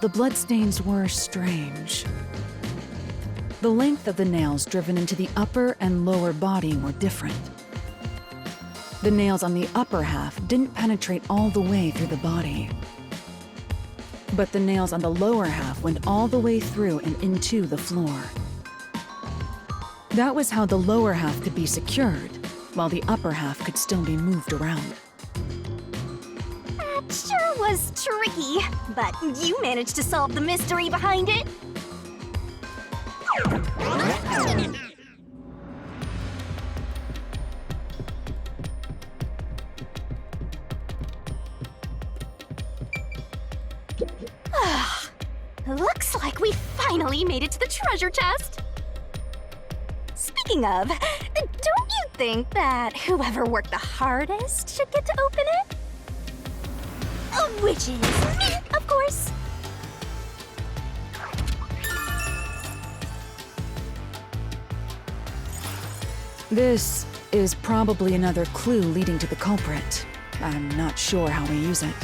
the bloodstains were strange. The length of the nails driven into the upper and lower body were different. The nails on the upper half didn't penetrate all the way through the body. But the nails on the lower half went all the way through and into the floor. That was how the lower half could be secured, while the upper half could still be moved around. That sure was tricky, but you managed to solve the mystery behind it. Looks like we finally made it to the treasure chest. Speaking of, don't you think that whoever worked the hardest should get to open it? Which is me, of course. This is probably another clue leading to the culprit. I'm not sure how we use it.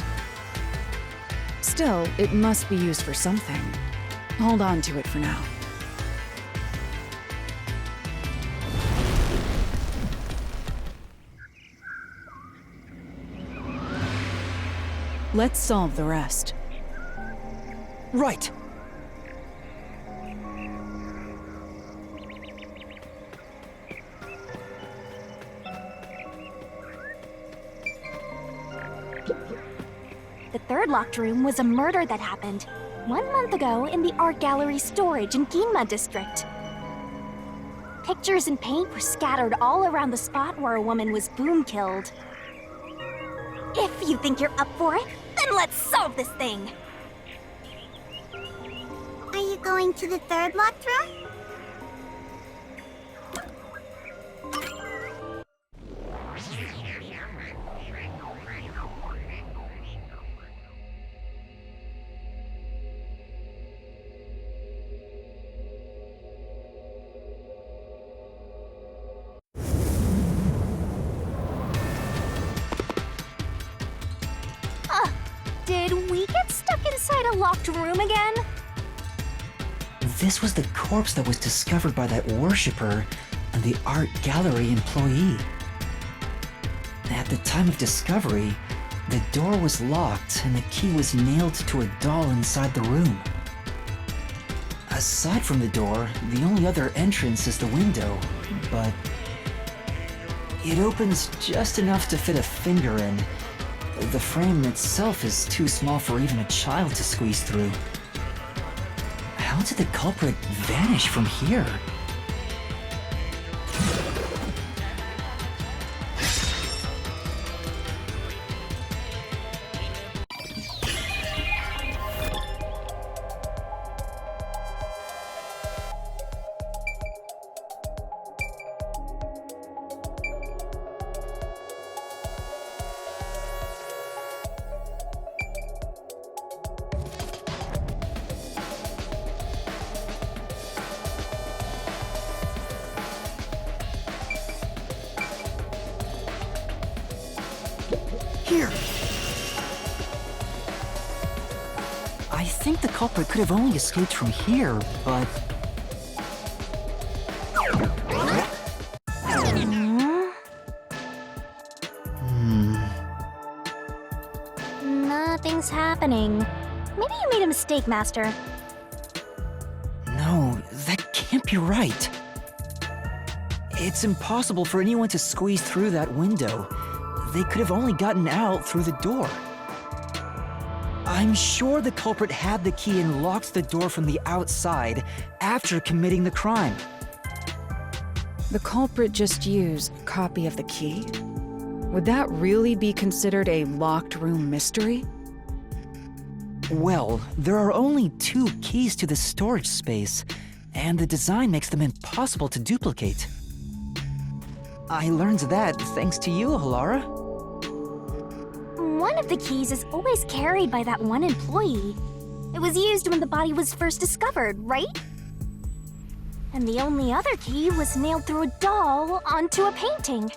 Still, it must be used for something. Hold on to it for now. Let's solve the rest. Right! The third locked room was a murder that happened 1 month ago in the art gallery storage in Ginma district. Pictures and paint were scattered all around the spot where a woman was boom killed. If you think you're up for it, then let's solve this thing! Are you going to the third locked room? Did we get stuck inside a locked room again? This was the corpse that was discovered by that worshipper and the art gallery employee. At the time of discovery, the door was locked and the key was nailed to a doll inside the room. Aside from the door, the only other entrance is the window, but it opens just enough to fit a finger in. The frame itself is too small for even a child to squeeze through. How did the culprit vanish from here? Here! I think the culprit could have only escaped from here, but... Nothing's happening. Maybe you made a mistake, Master. No, that can't be right. It's impossible for anyone to squeeze through that window. They could have only gotten out through the door. I'm sure the culprit had the key and locked the door from the outside after committing the crime. The culprit just used a copy of the key? Would that really be considered a locked room mystery? Well, there are only 2 keys to the storage space, and the design makes them impossible to duplicate. I learned that thanks to you, Halara. One of the keys is always carried by that one employee. It was used when the body was first discovered, right? And the only other key was nailed through a doll onto a painting.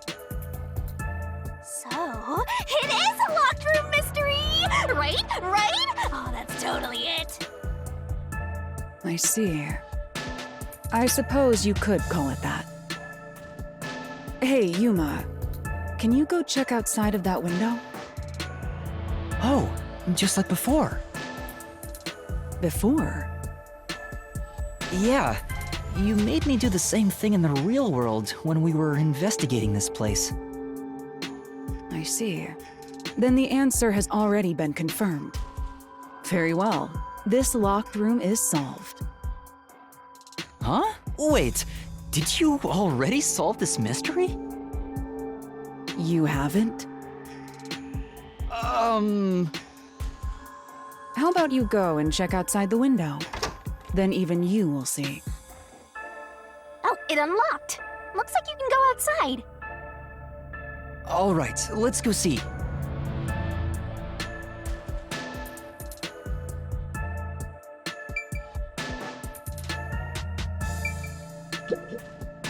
So, it is a locked room mystery! Right? Right? Oh, that's totally it! I see. I suppose you could call it that. Hey, Yuma. Can you go check outside of that window? Oh, just like before. Before? Yeah, you made me do the same thing in the real world when we were investigating this place. I see. Then the answer has already been confirmed. Very well. This locked room is solved. Huh? Wait, did you already solve this mystery? You haven't? How about you go and check outside the window? Then even you will see. Oh, it unlocked. Looks like you can go outside. All right, let's go see.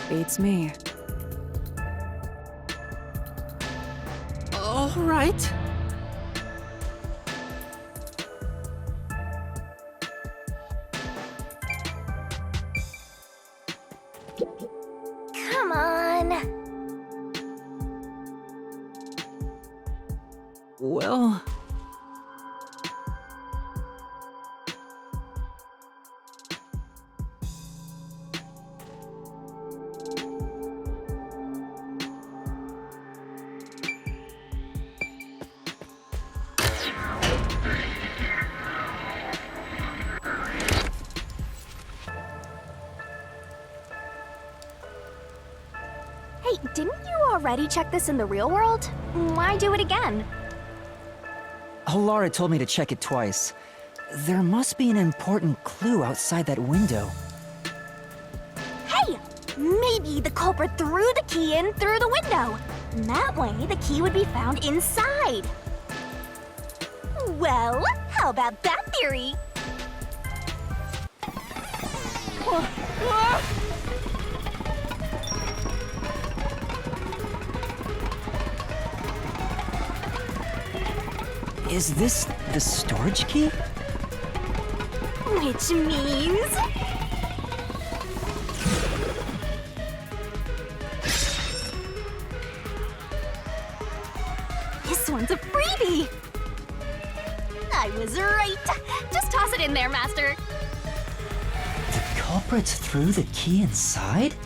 Beats me. All right. Come on. Well... Hey, didn't you already check this in the real world? Why do it again? Lara told me to check it twice. There must be an important clue outside that window. Hey! Maybe the culprit threw the key in through the window. That way, the key would be found inside. Well, how about that theory? Is this the storage key? Which means... this one's a freebie! I was right! Just toss it in there, Master! The culprits threw the key inside?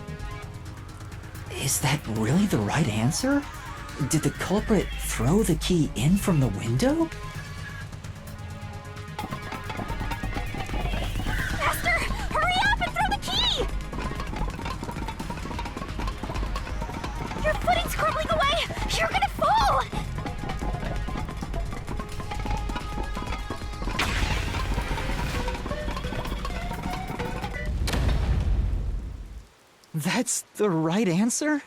Is that really the right answer? Did the culprit throw the key in from the window? Master, hurry up and throw the key! Your footing's crumbling away! You're gonna fall! That's the right answer?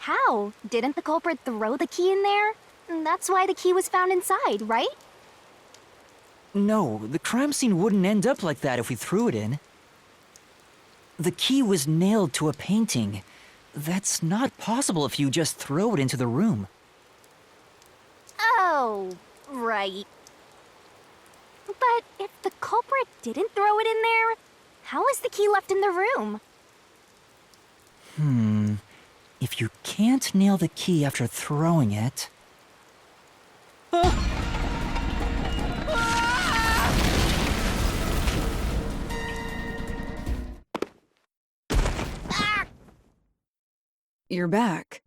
How? Didn't the culprit throw the key in there? That's why the key was found inside, right? No, the crime scene wouldn't end up like that if we threw it in. The key was nailed to a painting. That's not possible if you just throw it into the room. Oh, right. But if the culprit didn't throw it in there, how is the key left in the room? If you can't nail the key after throwing it... You're back.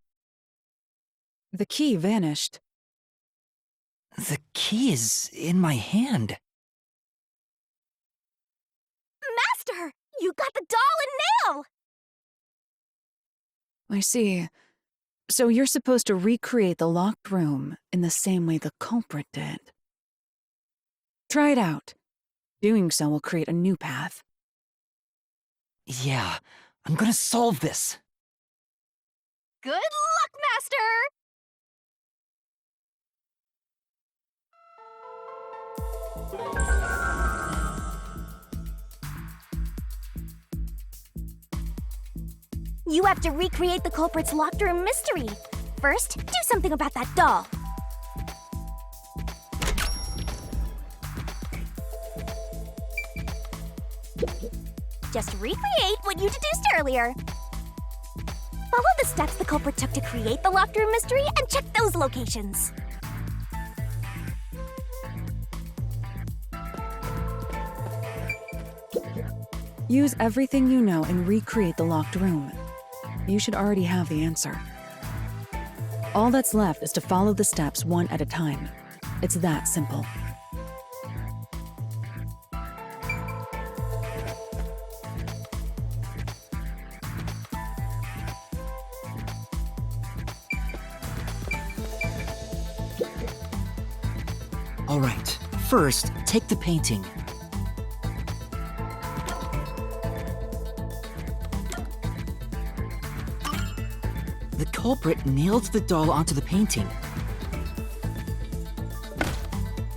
The key vanished. The key is in my hand. Master! You got the doll and nail! I see. So you're supposed to recreate the locked room in the same way the culprit did. Try it out. Doing so will create a new path. Yeah, I'm gonna solve this. Good luck, Master! You have to recreate the culprit's locked room mystery. First, do something about that doll. Just recreate what you deduced earlier. Follow the steps the culprit took to create the locked room mystery and check those locations. Use everything you know and recreate the locked room. You should already have the answer. All that's left is to follow the steps one at a time. It's that simple. All right, first, take the painting. The culprit nailed the doll onto the painting.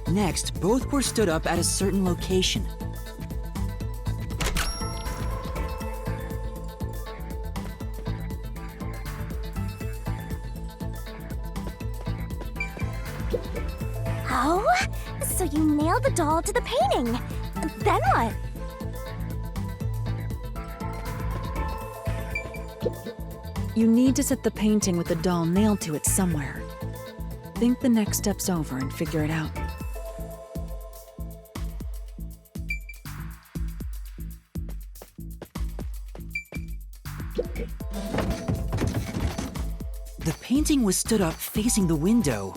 Next, both were stood up at a certain location. Oh? So you nailed the doll to the painting. Then what? You need to set the painting with the doll nailed to it somewhere. Think the next steps over and figure it out. The painting was stood up facing the window.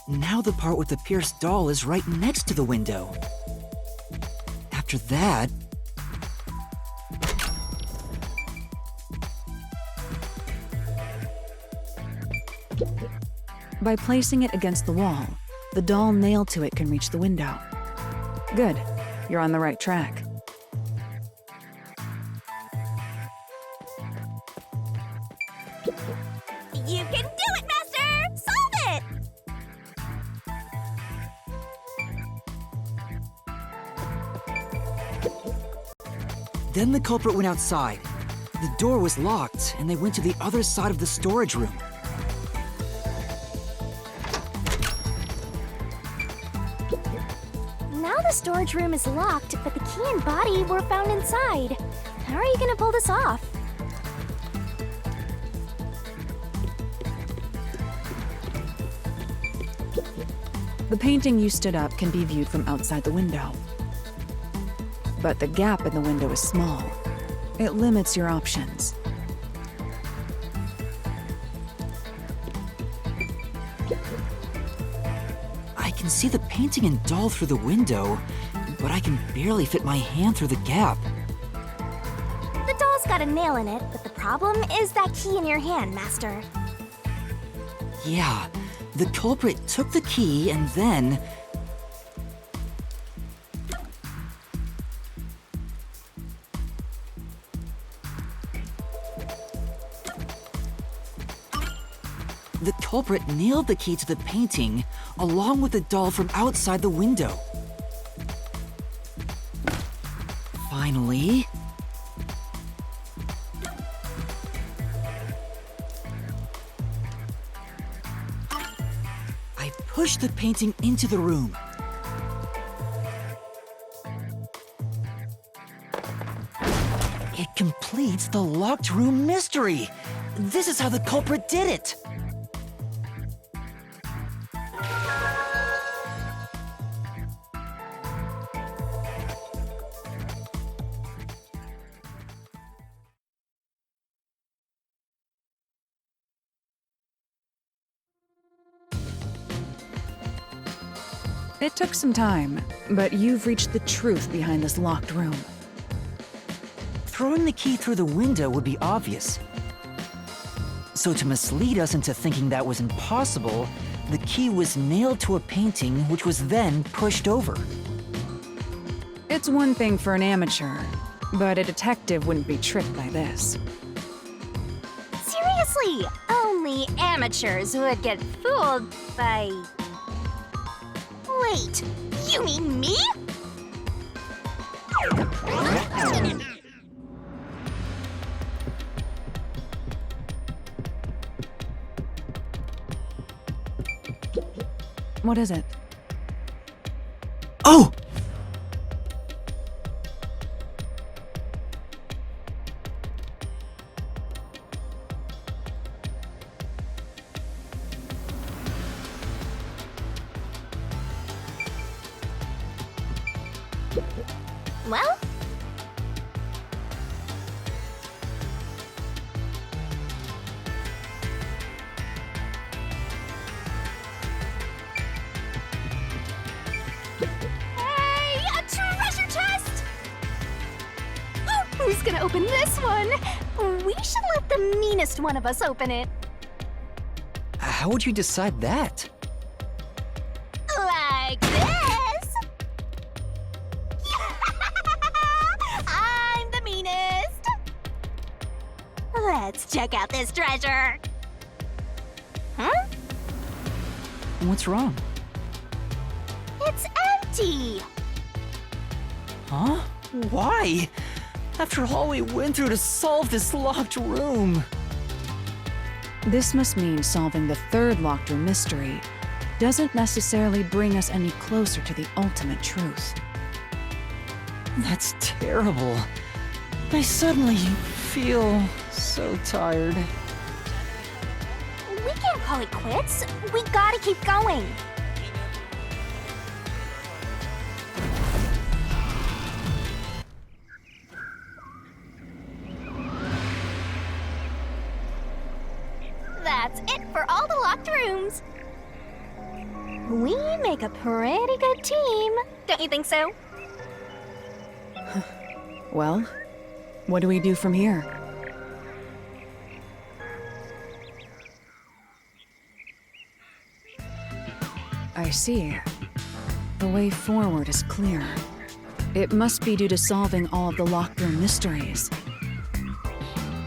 Now the part with the pierced doll is right next to the window. After that... By placing it against the wall, the doll nailed to it can reach the window. Good. You're on the right track. You can do it, Master! Solve it! Then the culprit went outside. The door was locked, and they went to the other side of the storage room. Now the storage room is locked, but the key and body were found inside. How are you gonna pull this off? The painting you stood up can be viewed from outside the window. But the gap in the window is small. It limits your options. I can see the painting and doll through the window, but I can barely fit my hand through the gap. The doll's got a nail in it, but the problem is that key in your hand, Master. Yeah, the culprit took the key and then... The culprit nailed the key to the painting, along with the doll from outside the window. Finally... I pushed the painting into the room. It completes the locked room mystery! This is how the culprit did it! It took some time, but you've reached the truth behind this locked room. Throwing the key through the window would be obvious. So to mislead us into thinking that was impossible, the key was nailed to a painting which was then pushed over. It's one thing for an amateur, but a detective wouldn't be tricked by this. Seriously, only amateurs would get fooled by... Wait, you mean me? What is it? Oh! Well, hey, a treasure chest! Who's gonna open this one? We should let the meanest one of us open it. How would you decide that? Like this. I'm the meanest. Let's check out this treasure. Huh? What's wrong? It's empty. Huh? Why? After all we went through to solve this locked room. This must mean solving the third locked room mystery doesn't necessarily bring us any closer to the ultimate truth. That's terrible. I suddenly feel so tired. We can't call it quits. We gotta keep going. That's it for all the locked rooms. We make a pretty good team. Don't you think so? Well, what do we do from here? I see. The way forward is clear. It must be due to solving all of the locked room mysteries.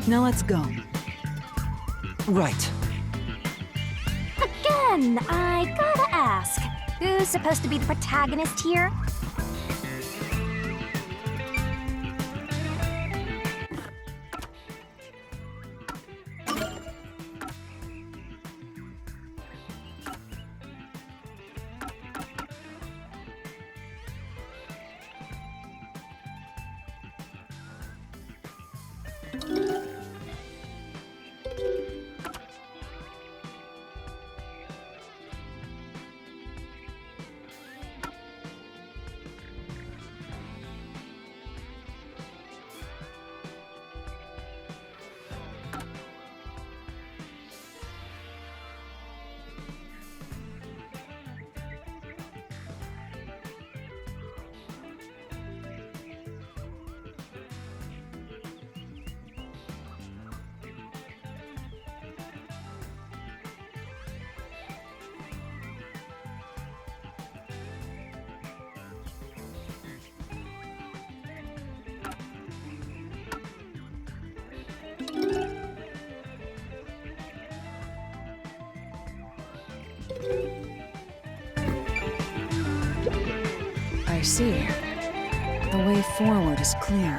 Now let's go. Right. Again, I gotta ask, who's supposed to be the protagonist here? I see. The way forward is clear.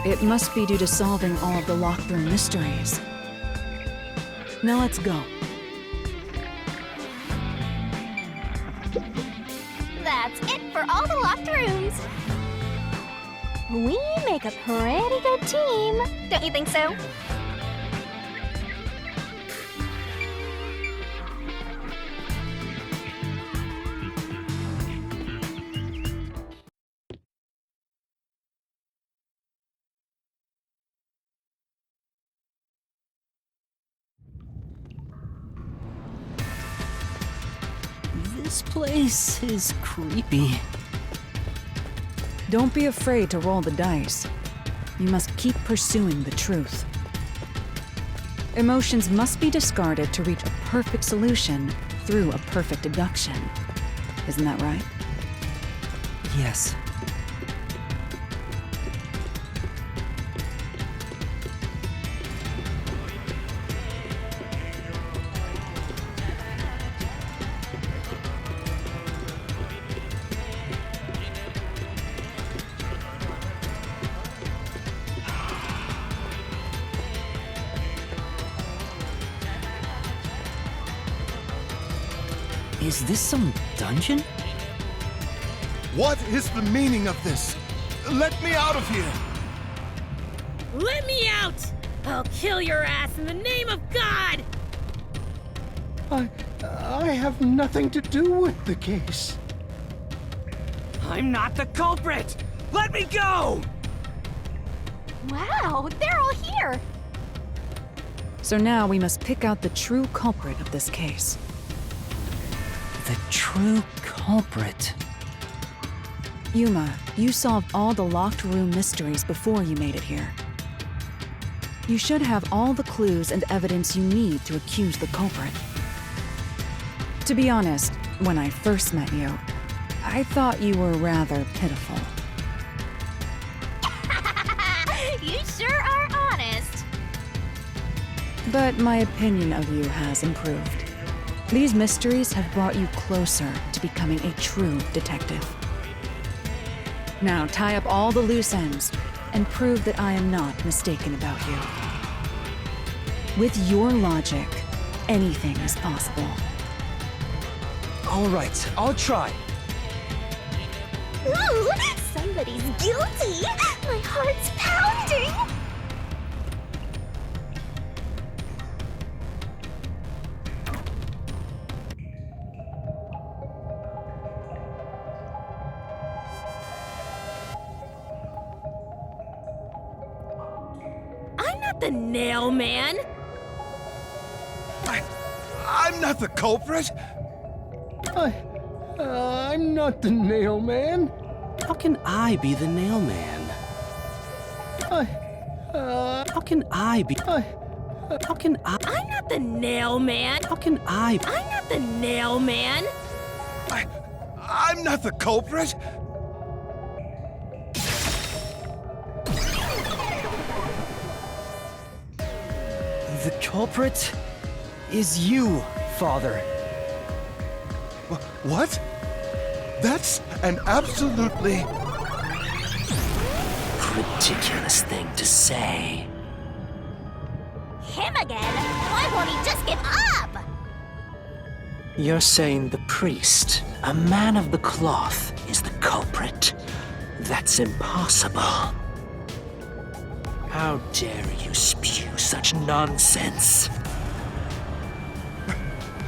It must be due to solving all of the locked room mysteries. Now let's go. That's it for all the locked rooms. We make a pretty good team. Don't you think so? This place is creepy. Don't be afraid to roll the dice. You must keep pursuing the truth. Emotions must be discarded to reach a perfect solution through a perfect deduction. Isn't that right? Yes. Is this some dungeon? What is the meaning of this? Let me out of here! Let me out! I'll kill your ass in the name of God! I have nothing to do with the case. I'm not the culprit! Let me go! Wow, they're all here! So now we must pick out the true culprit of this case. The true culprit. Yuma, you solved all the locked room mysteries before you made it here. You should have all the clues and evidence you need to accuse the culprit. To be honest, when I first met you, I thought you were rather pitiful. You sure are honest. But my opinion of you has improved. These mysteries have brought you closer to becoming a true detective. Now tie up all the loose ends and prove that I am not mistaken about you. With your logic, anything is possible. All right, I'll try. Ooh, somebody's guilty! My heart's pounding! I'm not the nail man. I'm not the culprit. I'm not the nail man. How can I be the nail man? How can I be? How can I? I'm not the nail man. How can I? I'm not the nail man. I'm not the culprit. The culprit is you, Father. What? That's an absolutely... Ridiculous thing to say. Him again? Why won't he just give up? You're saying the priest, a man of the cloth, is the culprit? That's impossible. How dare you spew such nonsense?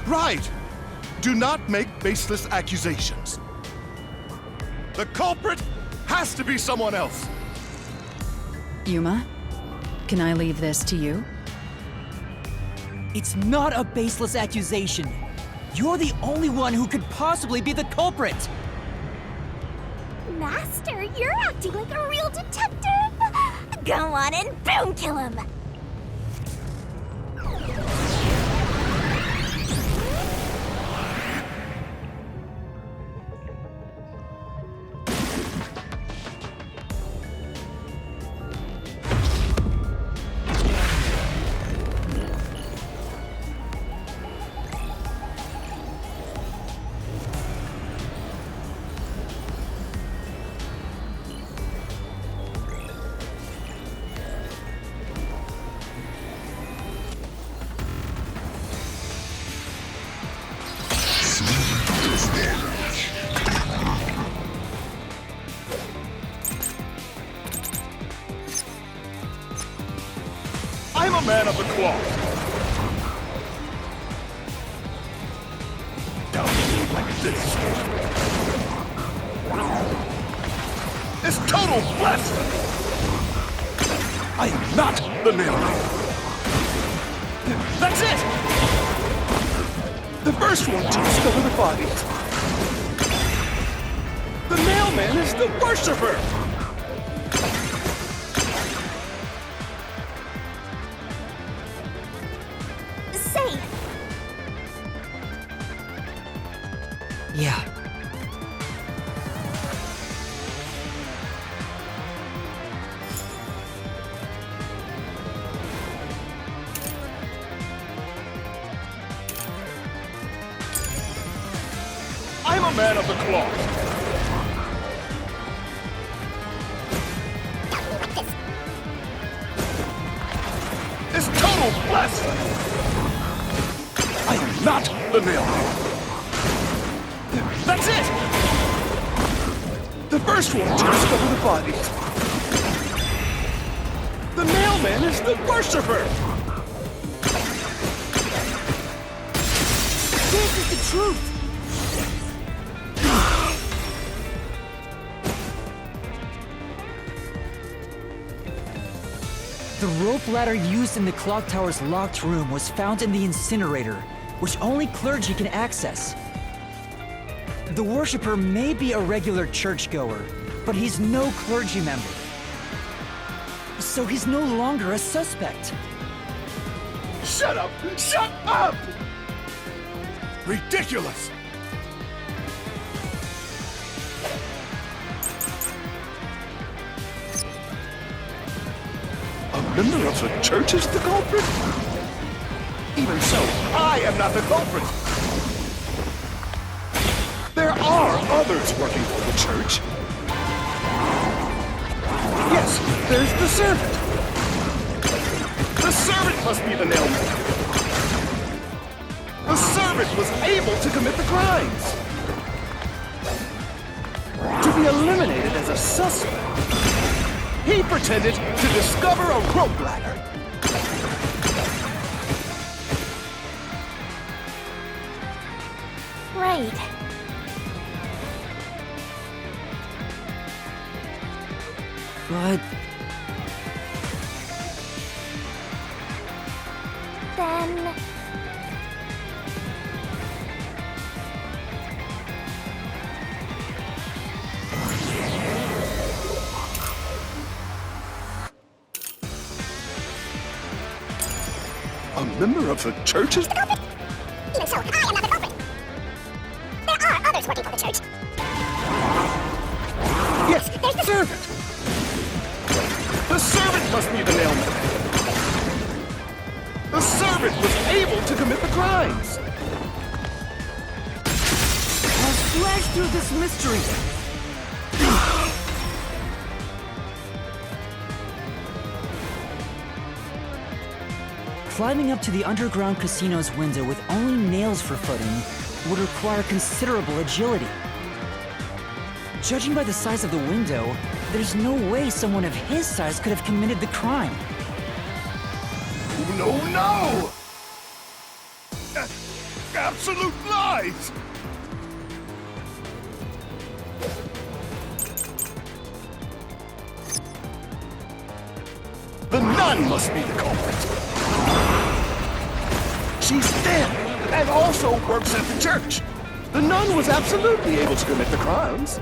Right! Do not make baseless accusations. The culprit has to be someone else. Yuma, can I leave this to you? It's not a baseless accusation. You're the only one who could possibly be the culprit. Master, you're acting like a real detective! Go on and boom kill him! I'm a man of the cloth. Down like this. It's total blasphemy. I am not the nail man. That's it! The first one to discover the bodies. The nail man is the worshiper! Safe. Yeah. I'm a man of the cloth. It's total blasphemy! I am not the nail man. That's it! The first one to discover the bodies. The nail man is the worshiper! This is the truth. The rope ladder used in the clock tower's locked room was found in the incinerator, which only clergy can access. The worshipper may be a regular churchgoer, but he's no clergy member. So he's no longer a suspect. Shut up! Shut up! Ridiculous! A member of the church is the culprit? Even so, I am not the culprit! There are others working for the church. Yes, there's the servant. The servant must be the nailman. The servant was able to commit the crimes. To be eliminated as a suspect, he pretended to discover a rope ladder. Right. But Then... A member of the church is... Even so, I am not the culprit. There are others working for the church. Yes, there's the servant. The servant must be the nailman. The servant was able to commit the crimes. I'll slash through this mystery. Climbing up to the underground casino's window with only nails for footing would require considerable agility. Judging by the size of the window, there's no way someone of his size could have committed the crime. No, no! Absolute lies! The nun must be the culprit. She's thin and also works at the church. The nun was absolutely able to commit the crimes.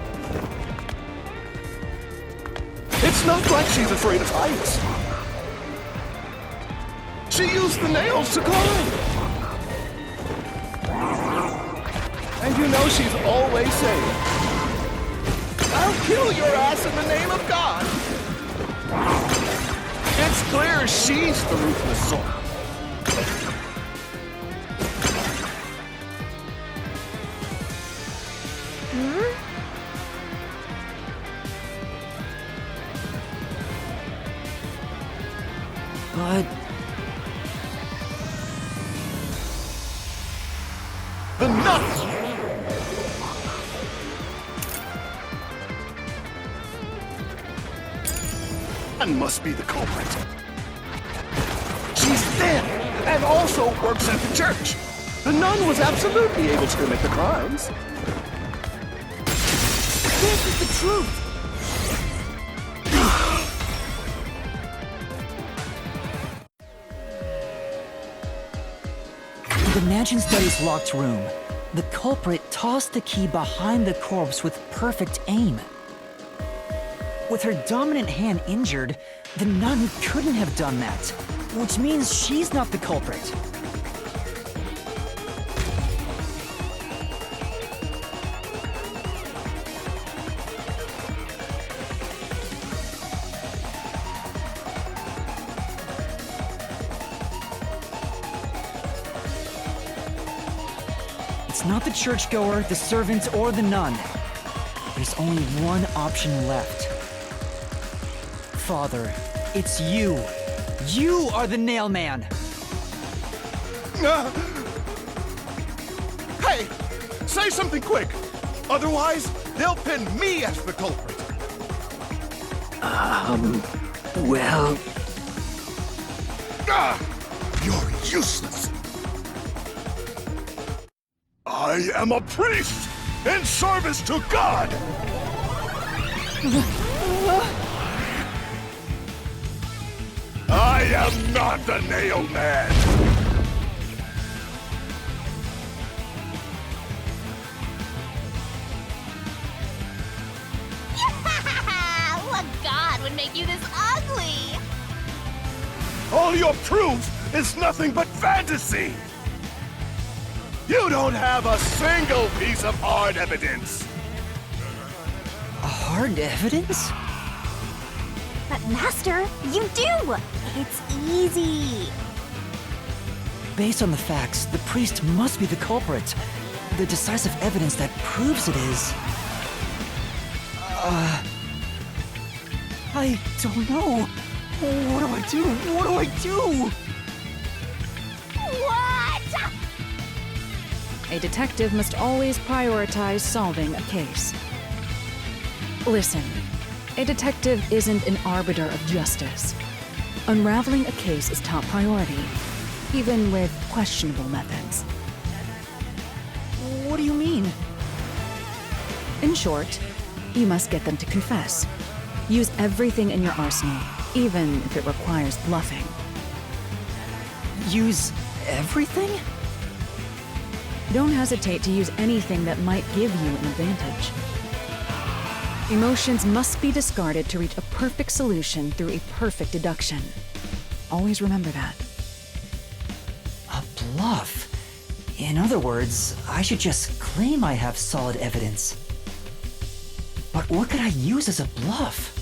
It's not like she's afraid of heights. She used the nails to climb. And you know she's always saying, "I'll kill your ass in the name of God." It's clear she's the ruthless sort. But The nun! Nun must be the culprit. She's thin and also works at the church. The nun was absolutely able to commit the crimes. this is the truth. In the Mansion Study's locked room, the culprit tossed the key behind the corpse with perfect aim. With her dominant hand injured, the nun couldn't have done that, which means she's not the culprit. It's not the churchgoer, the servant, or the nun. There's only one option left. Father, it's you. You are the nailman. Hey, say something quick. Otherwise, they'll pin me as the culprit. Well, You're useless. I am a priest in service to God. I am not the Nail Man! What god would make you this ugly? All your proof is nothing but fantasy! You don't have a single piece of hard evidence! Hard evidence? But Master, you do! It's easy. Based on the facts, the priest must be the culprit. The decisive evidence that proves it is... I don't know. What do I do? What do I do? What? A detective must always prioritize solving a case. Listen, a detective isn't an arbiter of justice. Unraveling a case is top priority, even with questionable methods. What do you mean? In short, you must get them to confess. Use everything in your arsenal, even if it requires bluffing. Use everything? Don't hesitate to use anything that might give you an advantage. Emotions must be discarded to reach a perfect solution through a perfect deduction. Always remember that. A bluff? In other words, I should just claim I have solid evidence. But what could I use as a bluff?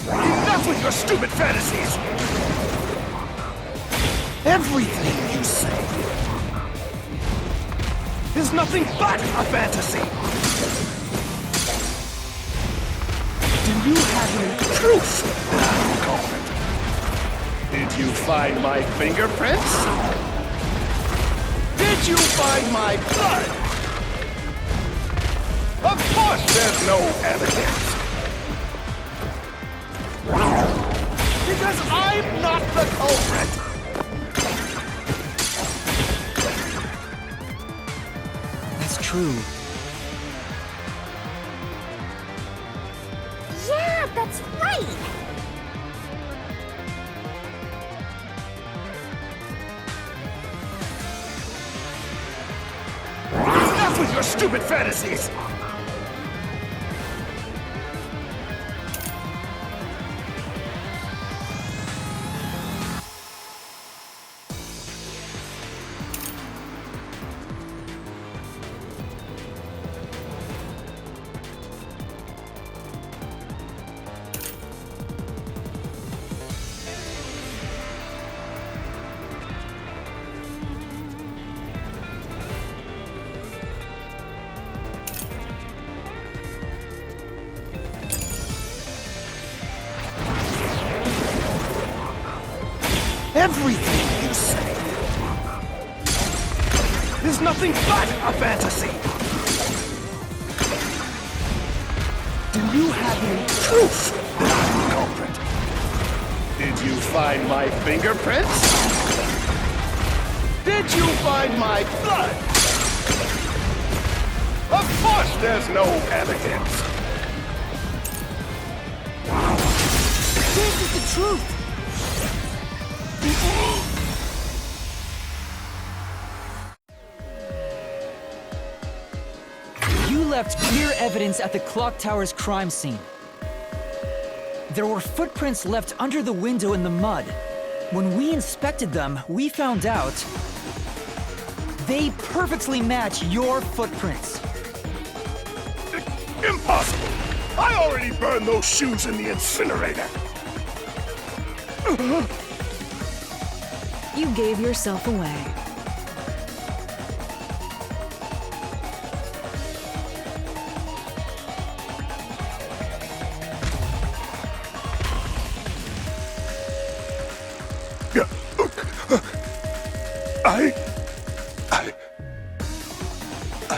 Enough with your stupid fantasies! Everything you say is nothing but a fantasy! Do you have any proof that I'm the culprit? Did you find my fingerprints? Did you find my blood? Of course there's no evidence! Because I'm not the culprit! That's true. Yeah, that's right! Enough with your stupid fantasies! Everything you say is nothing but a fantasy! Do you have any proof that I'm the culprit? Did you find my fingerprints? Did you find my blood? Of course there's no evidence! This is the truth! You left clear evidence at the clock tower's crime scene. There were footprints left under the window in the mud. When we inspected them, we found out they perfectly match your footprints. Impossible! I already burned those shoes in the incinerator! You gave yourself away. I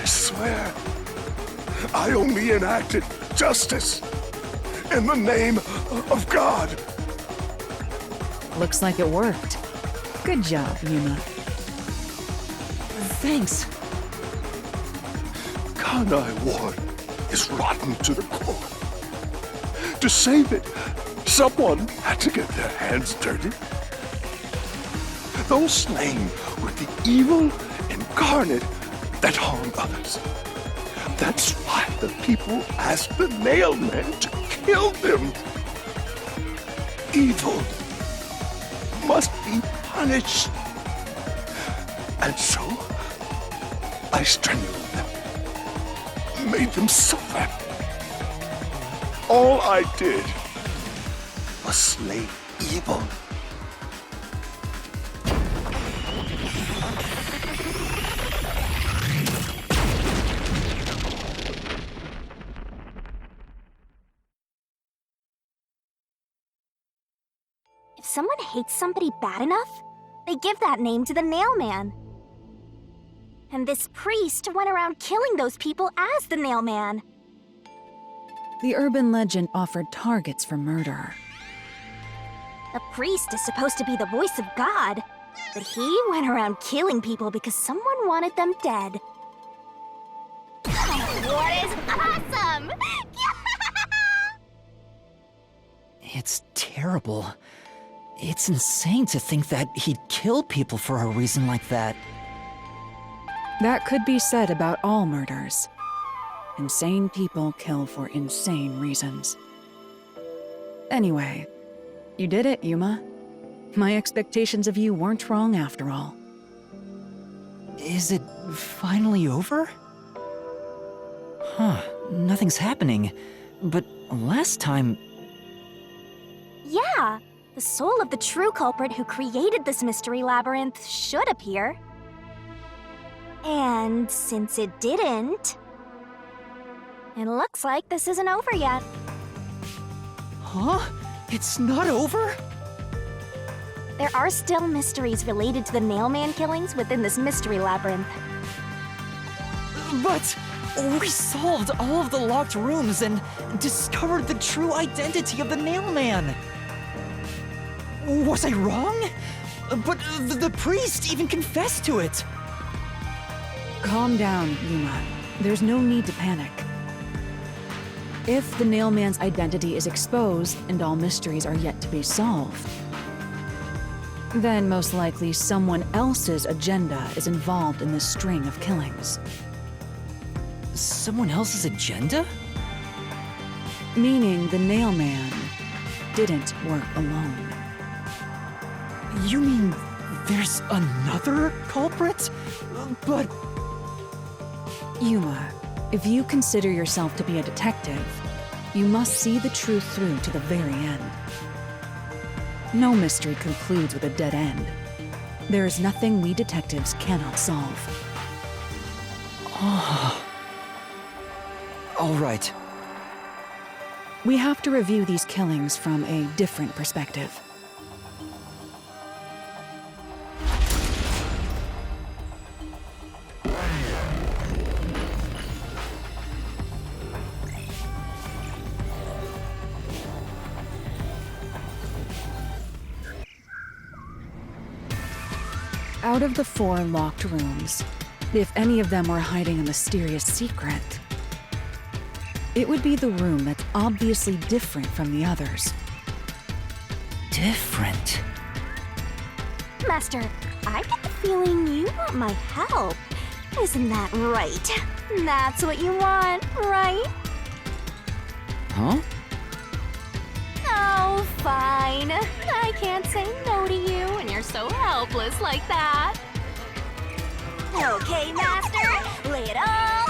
swear, I only enacted justice in the name of God. Looks like it worked. Good job, Yuma. Thanks. Kanai Ward is rotten to the core. To save it, someone had to get their hands dirty. Those slain were the evil incarnate that harm others. That's why the people asked the nailmen to kill them. Evil must be punished. And so, I strangled them, made them suffer. All I did was slay evil. If someone hates somebody bad enough, they give that name to the Nailman. And this priest went around killing those people as the Nailman. The urban legend offered targets for murder. The priest is supposed to be the voice of God, but he went around killing people because someone wanted them dead. What is awesome? It's terrible. It's insane to think that he'd kill people for a reason like that. That could be said about all murders. Insane people kill for insane reasons. Anyway, you did it, Yuma. My expectations of you weren't wrong after all. Is it finally over? Huh, nothing's happening. But last time... Yeah, the soul of the true culprit who created this mystery labyrinth should appear. And since it didn't, it looks like this isn't over yet. Huh? It's not over? There are still mysteries related to the Nailman killings within this mystery labyrinth. But we solved all of the locked rooms and discovered the true identity of the Nailman. Was I wrong? But the priest even confessed to it. Calm down, Yuma. There's no need to panic. If the Nailman's identity is exposed and all mysteries are yet to be solved, then most likely someone else's agenda is involved in this string of killings. Someone else's agenda? Meaning the Nailman didn't work alone. You mean there's another culprit? But... Yuma, if you consider yourself to be a detective, you must see the truth through to the very end. No mystery concludes with a dead end. There is nothing we detectives cannot solve. All right. We have to review these killings from a different perspective. Out of the 4 locked rooms, if any of them were hiding a mysterious secret, it would be the room that's obviously different from the others. Different? Master, I get the feeling you want my help. Isn't that right? That's what you want, right? Huh? Oh, fine. I can't say no to you when you're so helpless like that. Okay, Master, lay it all out!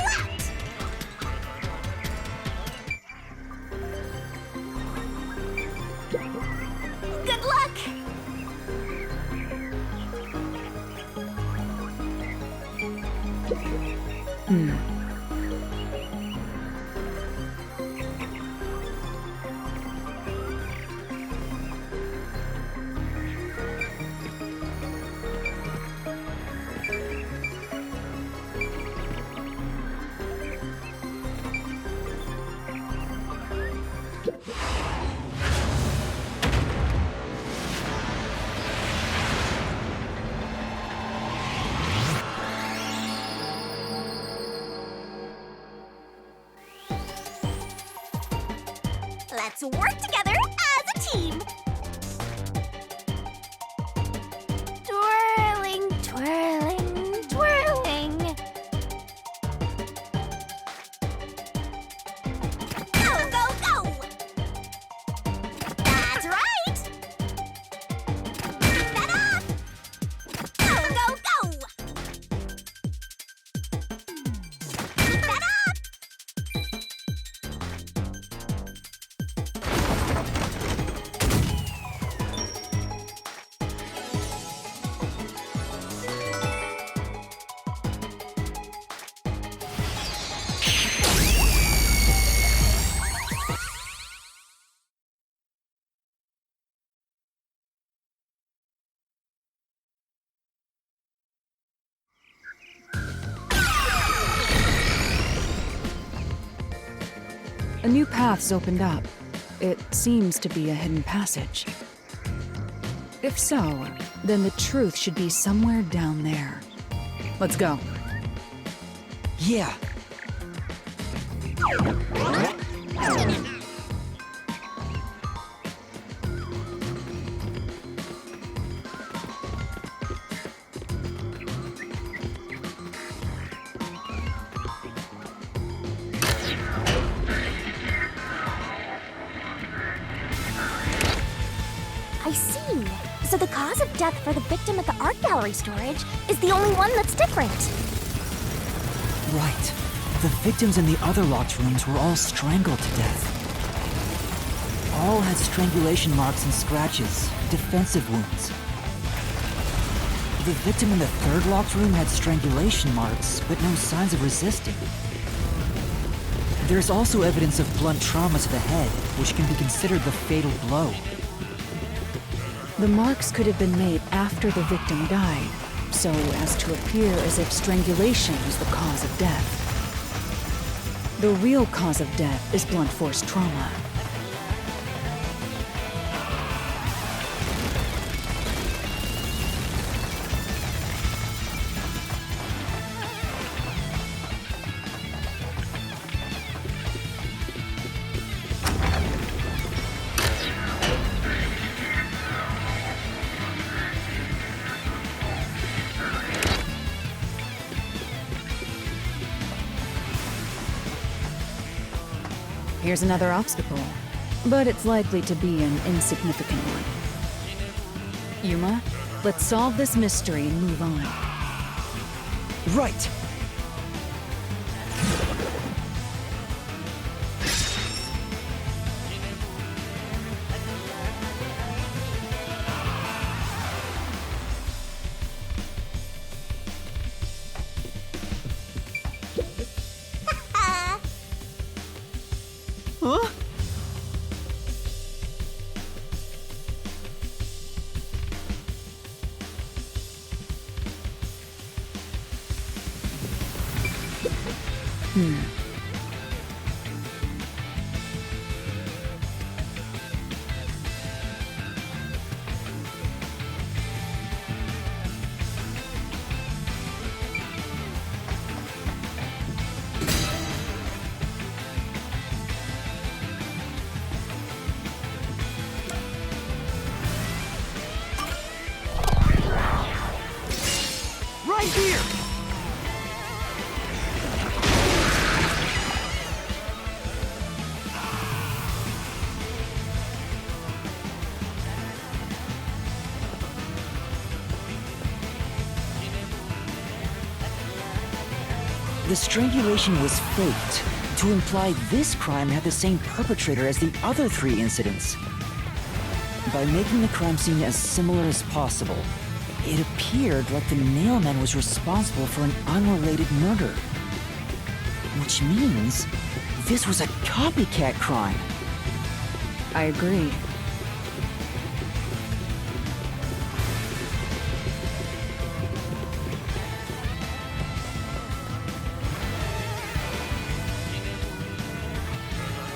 Good luck! Let's work together as a team. Twirling, twirling, twirling. Go, go, go! That's right! Keep that up! Go, go, go! Keep that up! A new path's opened up. It seems to be a hidden passage. If so, then the truth should be somewhere down there. Let's go. Yeah. I see. So the cause of death for the victim at the art gallery storage is the only one that's different. Right. The victims in the other locked rooms were all strangled to death. All had strangulation marks and scratches, defensive wounds. The victim in the third locked room had strangulation marks, but no signs of resisting. There's also evidence of blunt trauma to the head, which can be considered the fatal blow. The marks could have been made after the victim died, so as to appear as if strangulation was the cause of death. The real cause of death is blunt force trauma. Here's another obstacle, but it's likely to be an insignificant one. Yuma, let's solve this mystery and move on. Right! Huh? Right here! The strangulation was faked, to imply this crime had the same perpetrator as the other 3 incidents. By making the crime scene as similar as possible, it appeared like the nailman was responsible for an unrelated murder. Which means this was a copycat crime. I agree.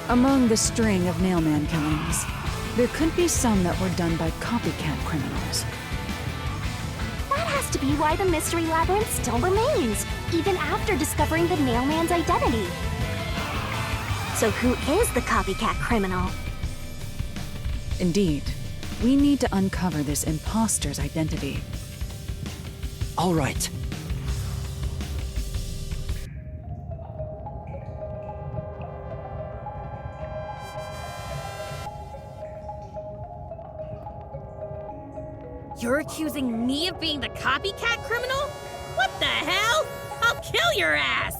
Among the string of nailman killings, there could be some that were done by copycat criminals. That has to be why the mystery labyrinth still remains, even after discovering the nailman's identity. So who is the copycat criminal? Indeed, we need to uncover this imposter's identity. All right. You're accusing me of being the copycat criminal? What the hell? I'll kill your ass!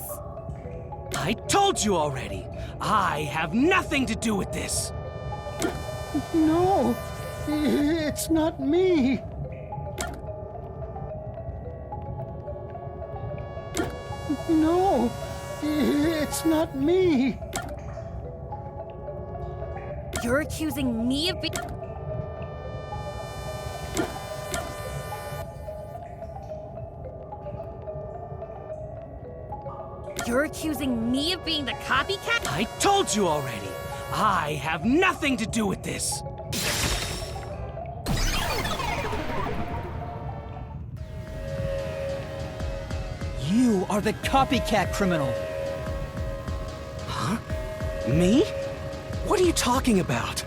I told you already. I have nothing to do with this. No, it's not me. No, it's not me. You're accusing me of being... You're accusing me of being the copycat? I told you already. I have nothing to do with this. You are the copycat criminal. Huh? Me? What are you talking about?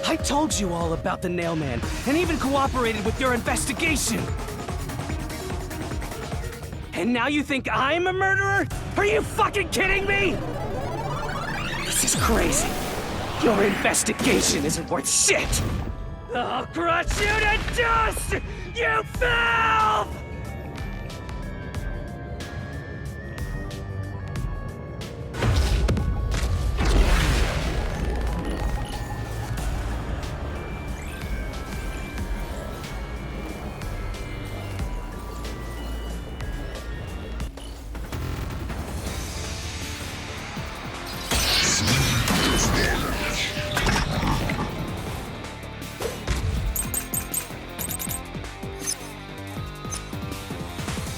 I told you all about the Nailman, and even cooperated with your investigation. And now you think I'm a murderer? Are you fucking kidding me? This is crazy. Your investigation isn't worth shit. I'll crush you to dust, you filth!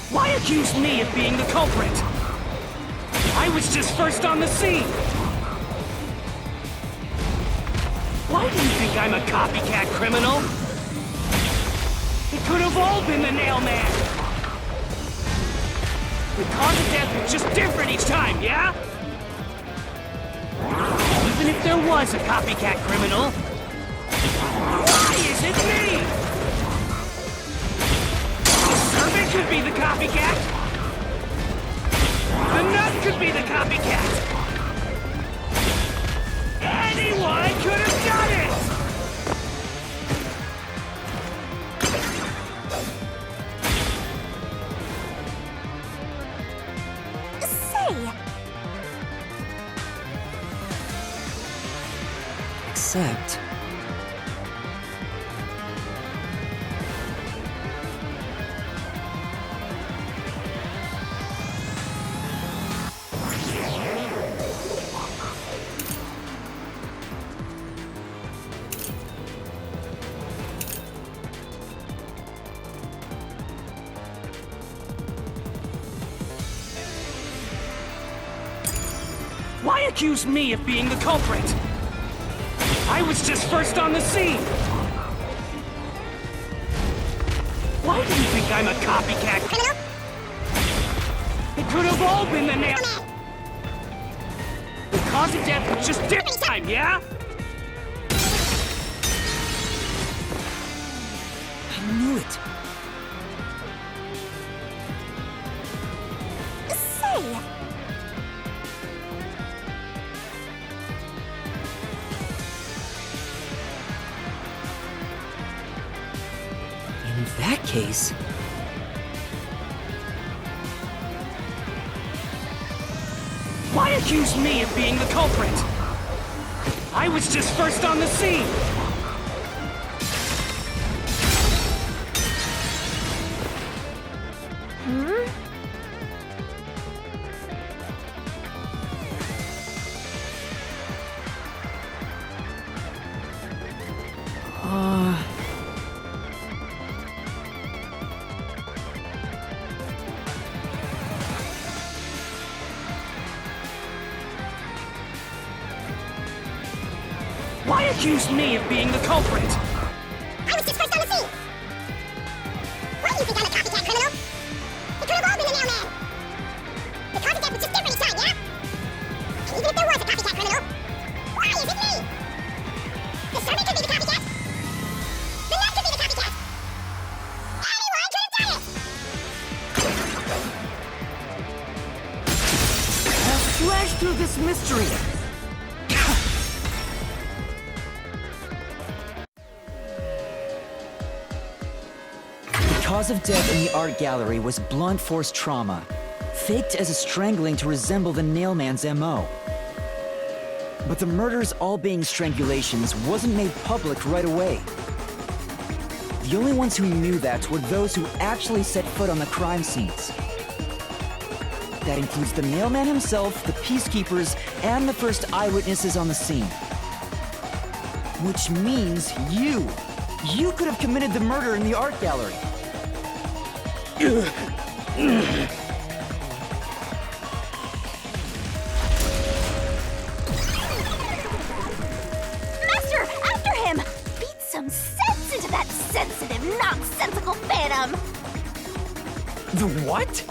Why accuse me of being the culprit? I was just first on the scene. Why do you think I'm a copycat criminal? It could have all been the Nailman. The cause of death was just different each time, yeah? Even if there was a copycat criminal, why is it me? The servant could be the copycat. The nut could be the copycat. Anyone could have done it! Say, Except... Why accuse me of being the culprit? I was just first on the scene. Why do you think I'm a copycat criminal? It could have all been the Nailman. The cause of death was just different time, yeah? I knew it. say. In that case... Why accuse me of being the culprit? I was just first on the scene. Why accuse me of being the culprit? I was just first on the scene. Why do you think I'm a copycat criminal? It could have all been the Nailman. The cause of death was just different each time, yeah? And even if there was a copycat criminal, why is it me? through this mystery. The cause of death in the art gallery was blunt force trauma, faked as a strangling to resemble the nailman's MO. But the murders all being strangulations wasn't made public right away. The only ones who knew that were those who actually set foot on the crime scenes. That includes the nailman himself, the Peacekeepers, and the first eyewitnesses on the scene. Which means you! You could have committed the murder in the art gallery. Master, after him! Beat some sense into that sensitive, nonsensical phantom! The what?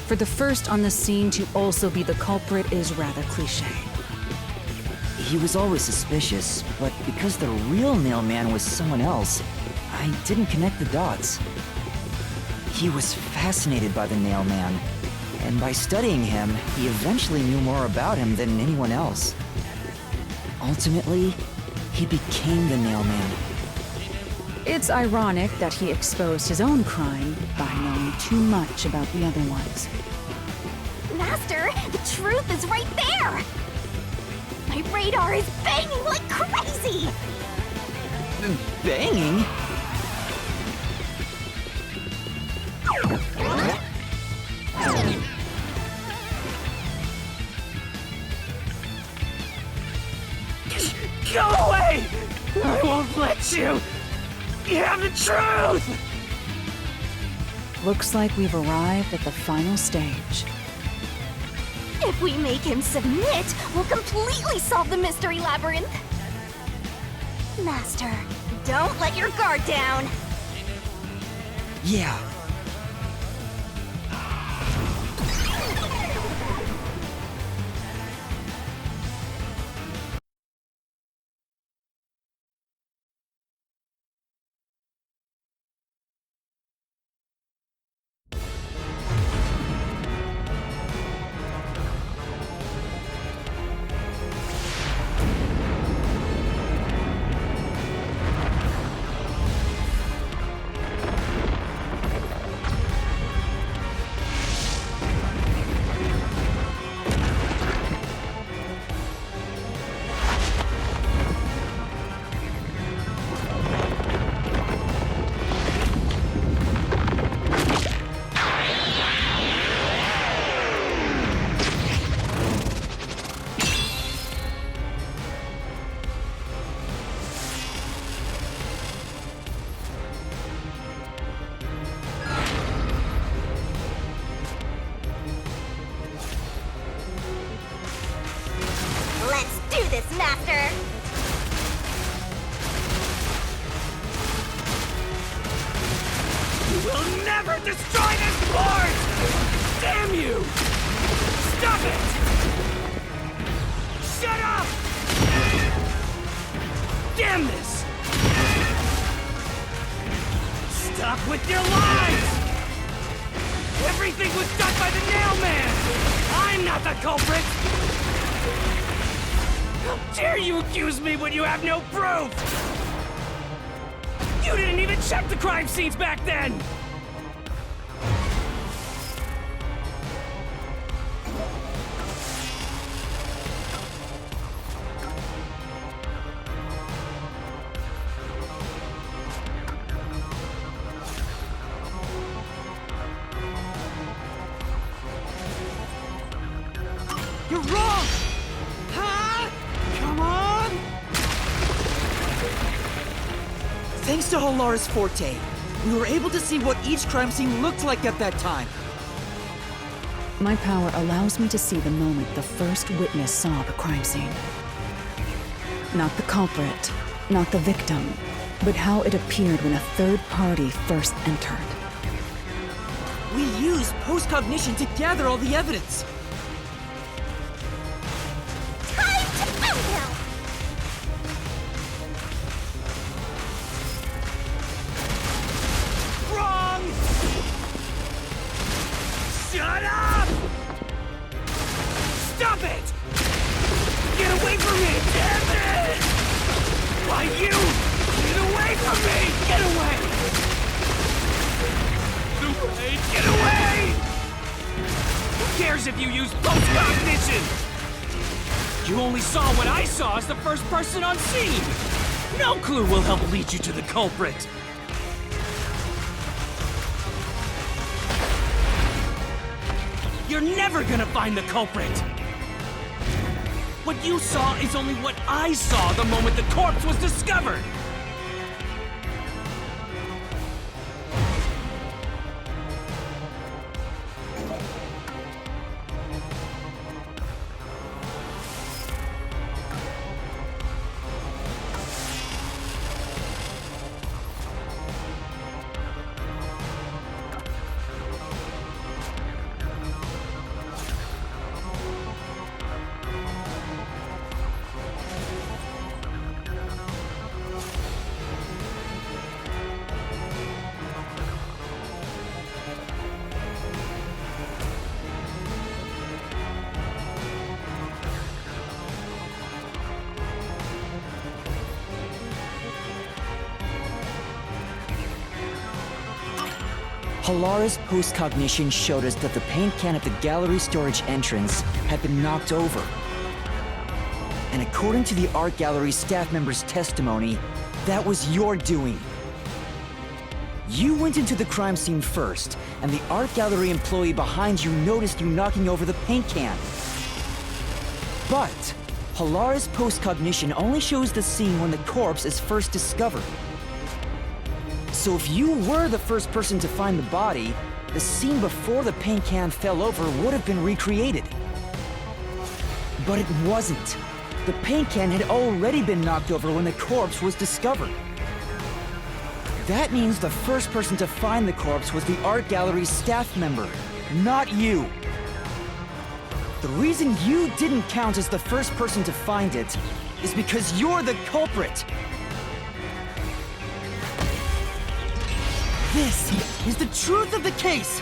For the first on the scene to also be the culprit is rather cliché. He was always suspicious, but because the real nailman was someone else, I didn't connect the dots. He was fascinated by the nailman, and by studying him, he eventually knew more about him than anyone else. Ultimately, he became the nailman. It's ironic that he exposed his own crime by knowing too much about the other ones. Master, the truth is right there! My radar is banging like crazy! Banging? Go away! I won't let you! You have the truth! Looks like we've arrived at the final stage. If we make him submit, we'll completely solve the mystery labyrinth! Master, don't let your guard down! Yeah. Let's do this, Master! You will never destroy this port! Damn you! Stop it! Shut up! Damn this! Stop with your lies! Everything was done by the nailman! I'm not the culprit! How dare you accuse me when you have no proof? You didn't even check the crime scenes back then! You're wrong! Huh? Come on! Thanks to Halara's forte, we were able to see what each crime scene looked like at that time. My power allows me to see the moment the first witness saw the crime scene. Not the culprit, not the victim, but how it appeared when a third party first entered. We used post-cognition to gather all the evidence. Time to count down! Damn it! Why you? Get away from me! Get away! Get away! Who cares if you use post-cognition? You only saw what I saw as the first person on scene! No clue will help lead you to the culprit! You're never gonna find the culprit! What you saw is only what I saw the moment the corpse was discovered! Halara's post-cognition showed us that the paint can at the gallery storage entrance had been knocked over. And according to the art gallery staff member's testimony, that was your doing. You went into the crime scene first, and the art gallery employee behind you noticed you knocking over the paint can. But Halara's post-cognition only shows the scene when the corpse is first discovered. So if you were the first person to find the body, the scene before the paint can fell over would have been recreated. But it wasn't. The paint can had already been knocked over when the corpse was discovered. That means the first person to find the corpse was the art gallery's staff member, not you. The reason you didn't count as the first person to find it is because you're the culprit. This is the truth of the case!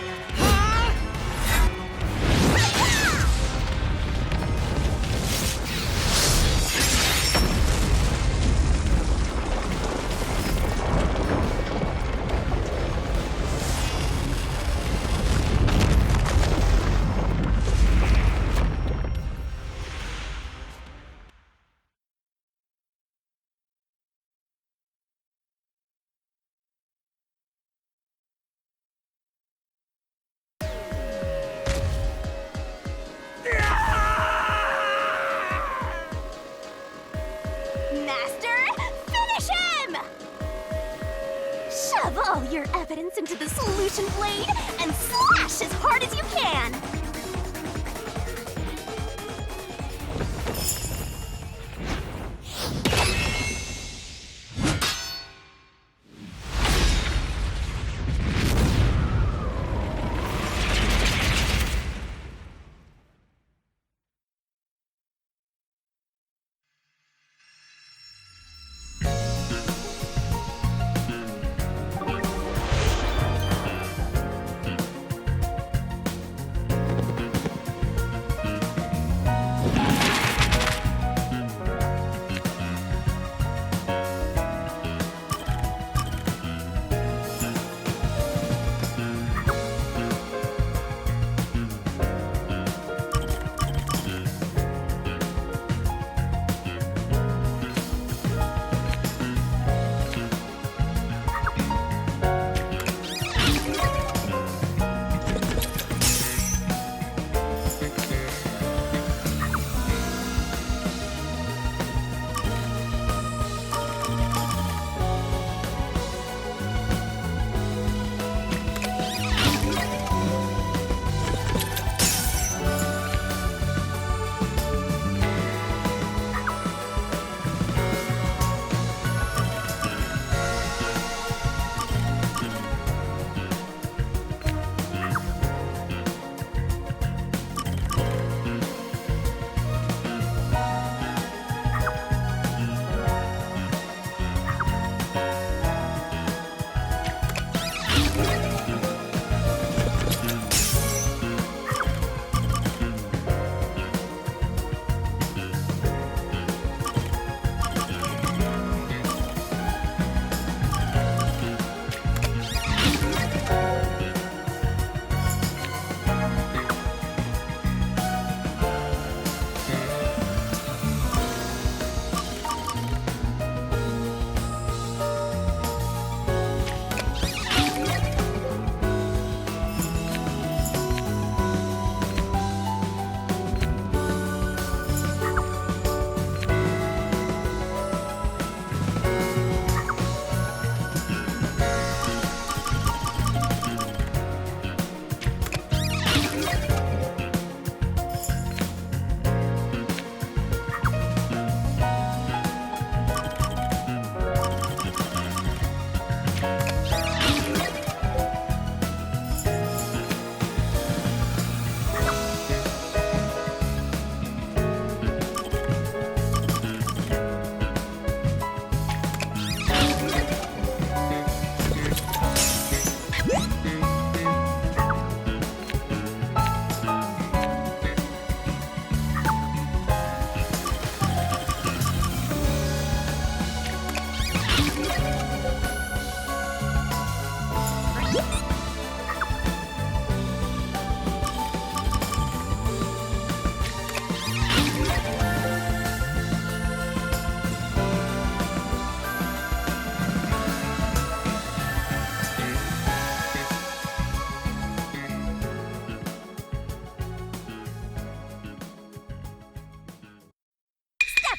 Shove all your evidence into the solution blade and slash as hard as you can!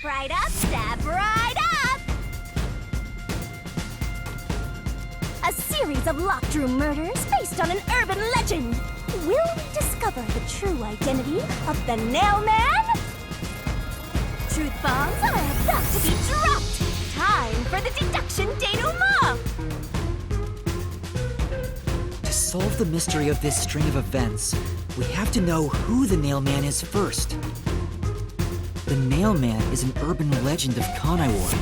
Step right up, step right up! A series of locked room murders based on an urban legend. Will we discover the true identity of the Nail Man? Truth bombs are about to be dropped! Time for the deduction denouement! To solve the mystery of this string of events, we have to know who the Nail Man is first. The Nail Man is an urban legend of Kanaiwar.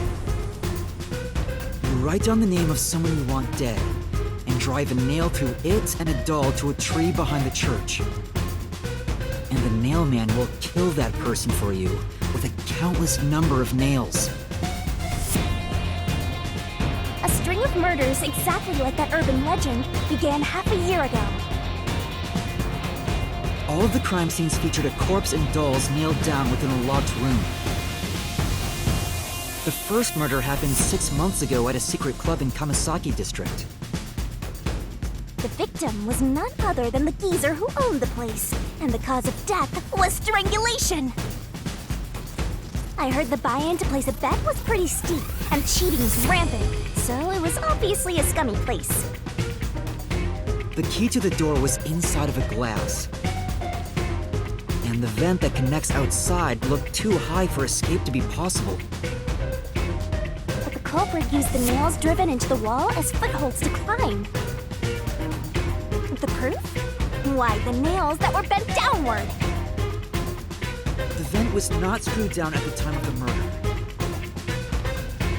You write down the name of someone you want dead, and drive a nail through it and a doll to a tree behind the church. And the Nail Man will kill that person for you with a countless number of nails. A string of murders exactly like that urban legend began half a year ago. All of the crime scenes featured a corpse and dolls nailed down within a locked room. The first murder happened 6 months ago at a secret club in Kamasaki district. The victim was none other than the geezer who owned the place, and the cause of death was strangulation. I heard the buy-in to place a bet was pretty steep, and cheating was rampant, so it was obviously a scummy place. The key to the door was inside of a glass. And the vent that connects outside looked too high for escape to be possible. But the culprit used the nails driven into the wall as footholds to climb. The proof? Why, the nails that were bent downward! The vent was not screwed down at the time of the murder,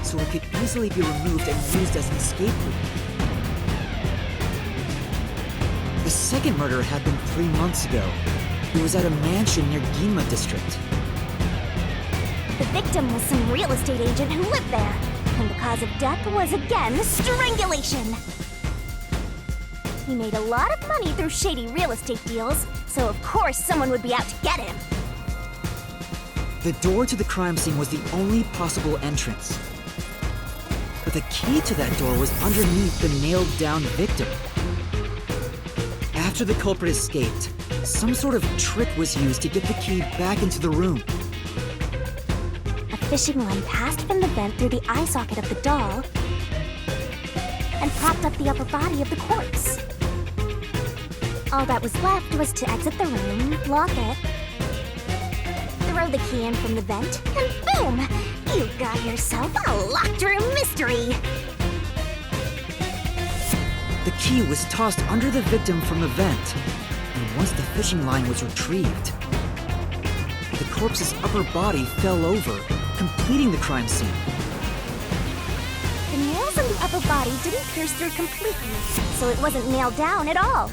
so it could easily be removed and used as an escape route. The second murder happened 3 months ago. It was at a mansion near Ginma district. The victim was some real estate agent who lived there, and the cause of death was again strangulation. He made a lot of money through shady real estate deals, so of course someone would be out to get him. The door to the crime scene was the only possible entrance. But the key to that door was underneath the nailed-down victim. After the culprit escaped, some sort of trick was used to get the key back into the room. A fishing line passed from the vent through the eye socket of the doll and propped up the upper body of the corpse. All that was left was to exit the room, lock it, throw the key in from the vent, and boom! You got yourself a locked room mystery! The key was tossed under the victim from the vent, and once the fishing line was retrieved, the corpse's upper body fell over, completing the crime scene. The nails in the upper body didn't pierce through completely, so it wasn't nailed down at all.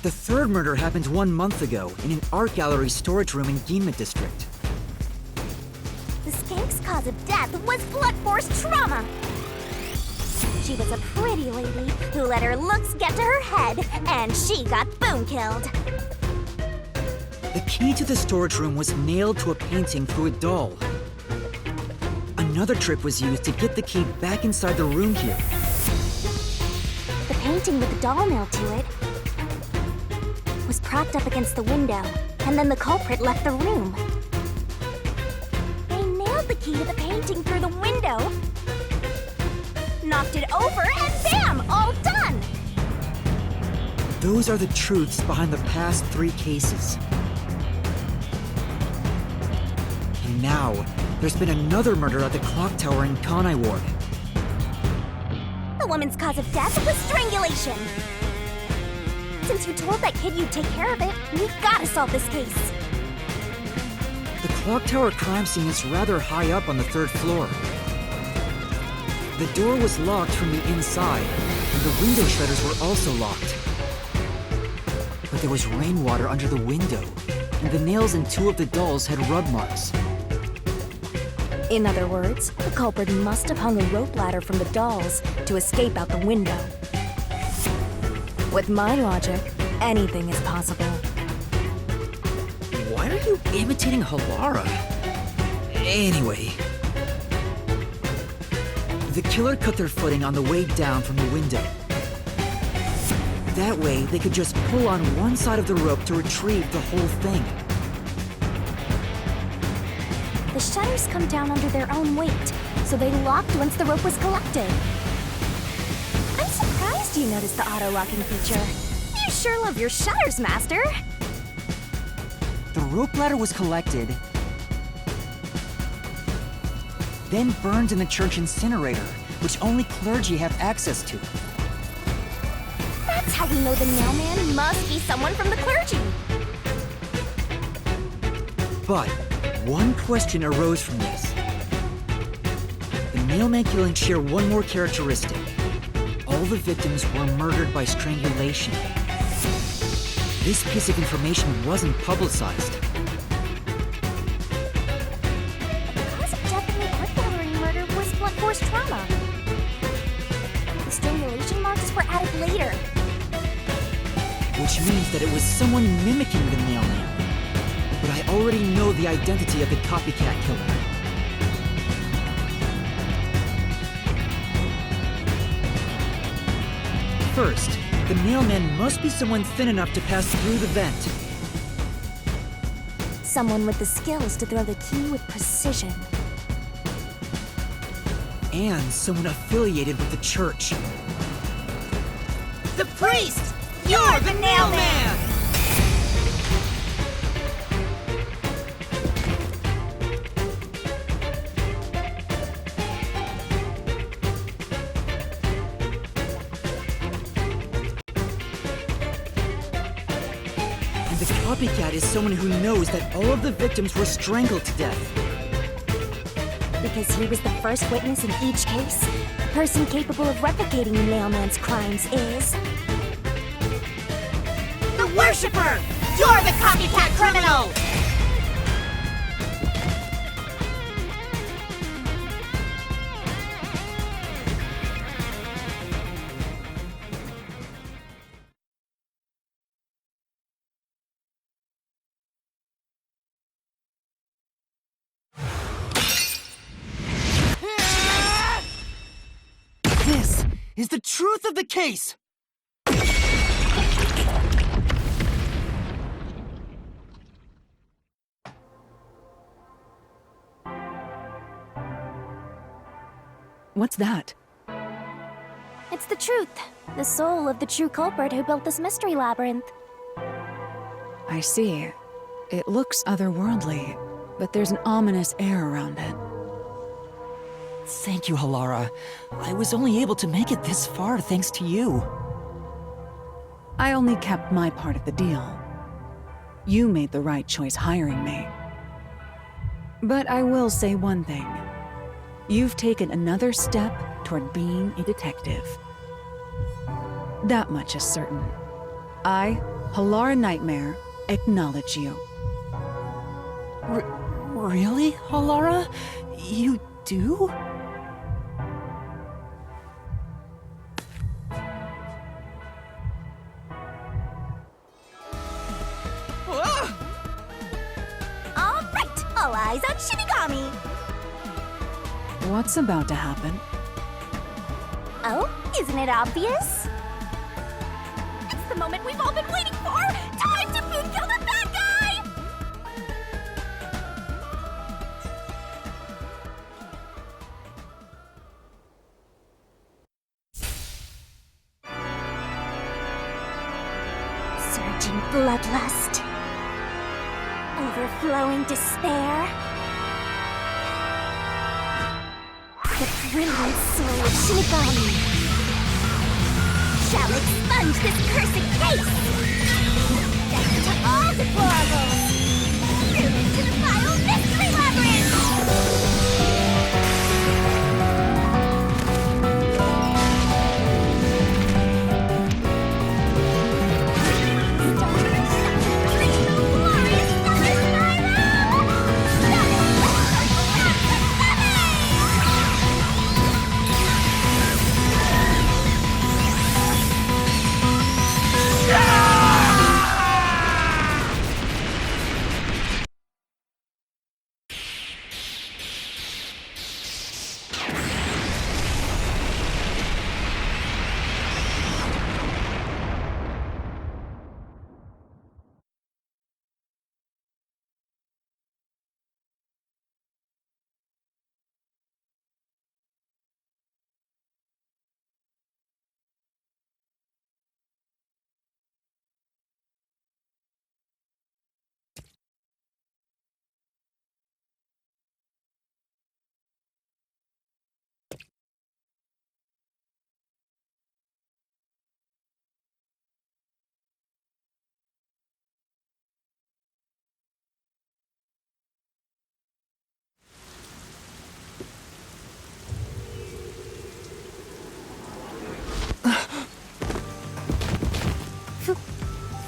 The third murder happened 1 month ago in an art gallery storage room in Ginma district. The skank's cause of death was blood force trauma! She was a pretty lady who let her looks get to her head, and she got boom killed. The key to the storage room was nailed to a painting through a doll. Another trick was used to get the key back inside the room here. The painting with the doll nailed to it was propped up against the window, and then the culprit left the room. They nailed the key to the painting through the window, knocked it over, and bam! All done! Those are the truths behind the past 3 cases. And now, there's been another murder at the clock tower in Kanaiwar. The woman's cause of death was strangulation! Since you told that kid you'd take care of it, we've gotta solve this case. The clock tower crime scene is rather high up on the 3rd floor. The door was locked from the inside, and the window shutters were also locked. But there was rainwater under the window, and the nails in 2 of the dolls had rub marks. In other words, the culprit must have hung a rope ladder from the dolls to escape out the window. With my logic, anything is possible. Why are you imitating Halara? Anyway. The killer cut their footing on the way down from the window. That way, they could just pull on one side of the rope to retrieve the whole thing. crimes come down under their own weight, so they locked once the rope was collected. I'm surprised you noticed the auto-locking feature. You sure love your shutters, Master. The rope ladder was collected, then burned in the church incinerator, which only clergy have access to. That's how we know the mailman must be someone from the clergy. But one question arose from this. The mailman killings share one more characteristic. All the victims were murdered by strangulation. This piece of information wasn't publicized. The cause of death in the art gallery murder was blunt force trauma. The strangulation marks were added later. Which means that it was someone mimicking the mailman. But I already know the identity of the copycat killer. First, the mailman must be someone thin enough to pass through the vent. Someone with the skills to throw the key with precision. And someone affiliated with the church. The priest! You're the mailman! And the copycat is someone who knows that all of the victims were strangled to death. Because he was the first witness in each case, the person capable of replicating the mailman's crimes is... The worshipper! You're the copycat criminal! This is the truth of the case! What's that? It's the truth. The soul of the true culprit who built this mystery labyrinth. I see. It looks otherworldly, but there's an ominous air around it. Thank you, Halara. I was only able to make it this far thanks to you. I only kept my part of the deal. You made the right choice hiring me. But I will say one thing. You've taken another step toward being a detective. That much is certain. I, Halara Nightmare, acknowledge you. Really, Halara? You do? All right, all eyes on Shinigami. What's about to happen? Oh, isn't it obvious? It's the moment we've all been waiting for! Time to food kill the bad guy! Surging bloodlust. Overflowing despair. The brilliant soul of Shinigami shall expunge this cursed case! Death to all deplorables! Through into the final mystery labyrinth!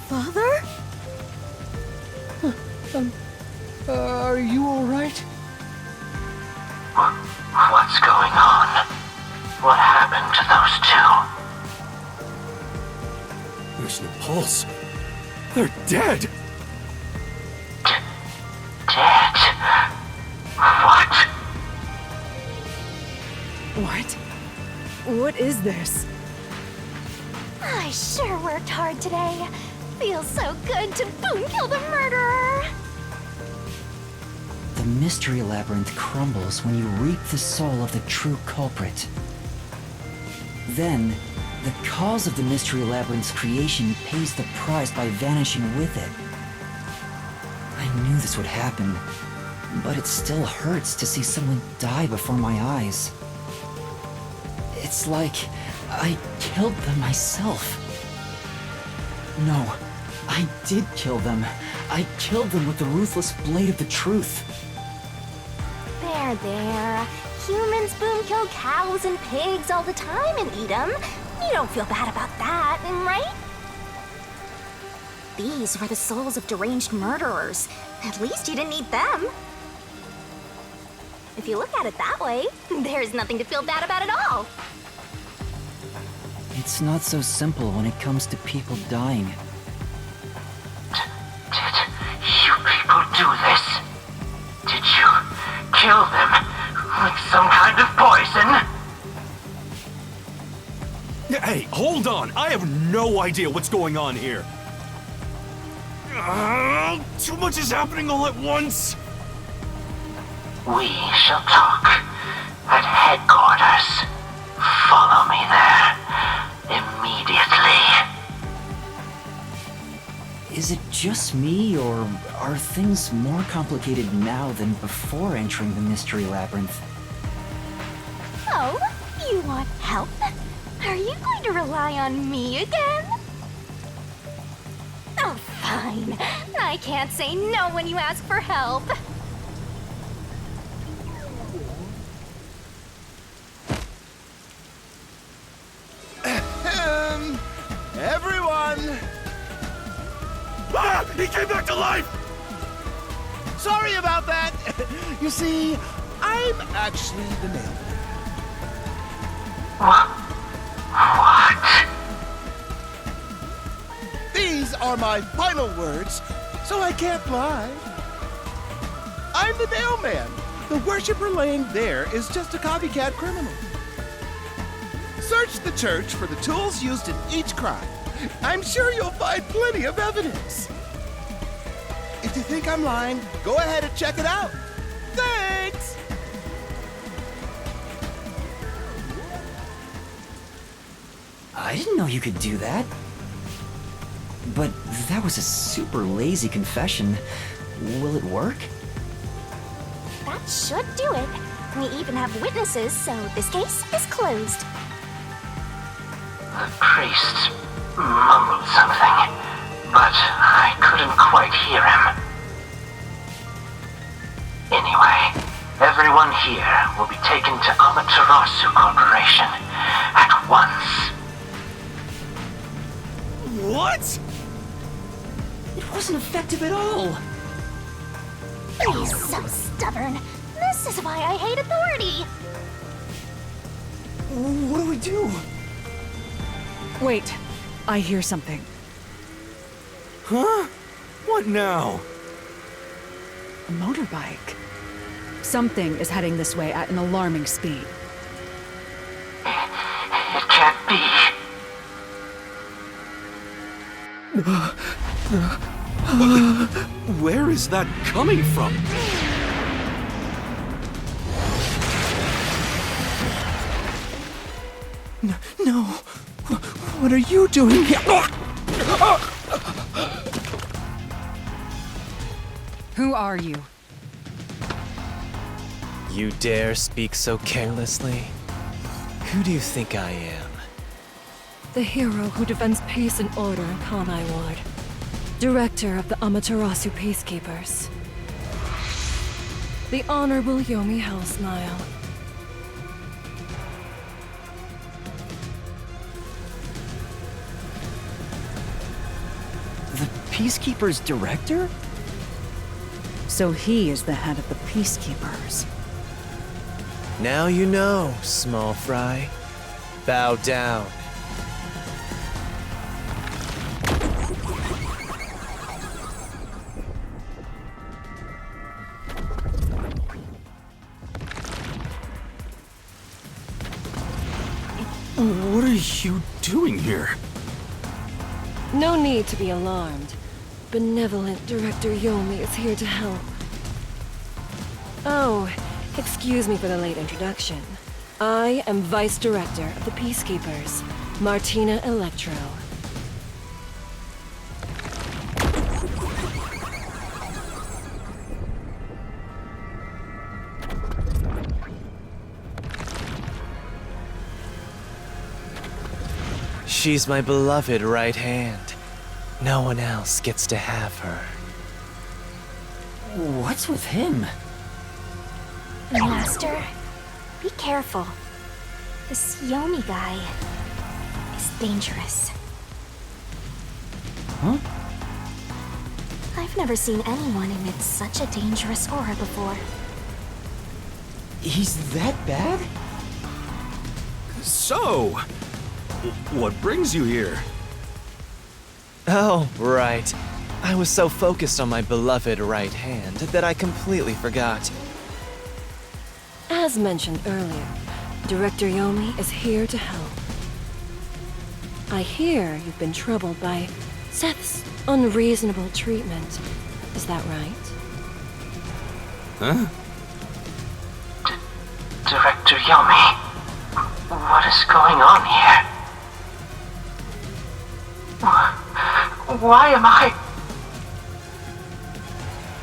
Father? Are you alright? What's going on? What happened to those two? There's no pulse. They're dead! Dead? What? What? What is this? I sure worked hard today. Feels so good to boom kill the murderer. The mystery labyrinth crumbles when you reap the soul of the true culprit. Then, the cause of the mystery labyrinth's creation pays the price by vanishing with it. I knew this would happen, but it still hurts to see someone die before my eyes. It's like I killed them myself. No, I did kill them. I killed them with the ruthless blade of the truth. There. Humans boom kill cows and pigs all the time and eat them. You don't feel bad about that, right? These were the souls of deranged murderers. At least you didn't eat them. If you look at it that way, there's nothing to feel bad about at all. It's not so simple when it comes to people dying. Did you people do this? Did you kill them with some kind of poison? Hey, hold on! I have no idea what's going on here. Too much is happening all at once! We shall talk at headquarters. Follow me there immediately. Is it just me, or are things more complicated now than before entering the mystery labyrinth? Oh, you want help? Are you going to rely on me again? Oh, fine. I can't say no when you ask for help. Everyone! Ah! He came back to life! Sorry about that. You see, I'm actually the mailman. What? These are my final words, so I can't lie. I'm the mailman. The worshiper laying there is just a copycat criminal. Search the church for the tools used in each crime. I'm sure you'll find plenty of evidence. If you think I'm lying, go ahead and check it out. Thanks! I didn't know you could do that. But that was a super lazy confession. Will it work? That should do it. We even have witnesses, so this case is closed. The priest mumbled something, but I couldn't quite hear him. Anyway, everyone here will be taken to Amaterasu Corporation at once. What? It wasn't effective at all. He's so stubborn. This is why I hate authority. What do we do? Wait, I hear something. Huh? What now? A motorbike. Something is heading this way at an alarming speed. It can't be. Where is that coming from? No. What are you doing here? Who are you? You dare speak so carelessly? Who do you think I am? The hero who defends peace and order in Kanai Ward. Director of the Amaterasu Peacekeepers. The Honorable Yomi Hellsmile. Peacekeepers director? So he is the head of the Peacekeepers. Now you know, small fry. Bow down. What are you doing here? No need to be alarmed. Benevolent Director Yomi is here to help. Oh, excuse me for the late introduction. I am Vice Director of the Peacekeepers, Martina Electro. She's my beloved right hand. No one else gets to have her. What's with him? Master, be careful. This Yomi guy is dangerous. Huh? I've never seen anyone emit such a dangerous aura before. He's that bad? So, what brings you here? Oh, right. I was so focused on my beloved right hand that I completely forgot. As mentioned earlier, Director Yomi is here to help. I hear you've been troubled by Seth's unreasonable treatment. Is that right? Huh? Director Yomi, what is going on here? Why am I...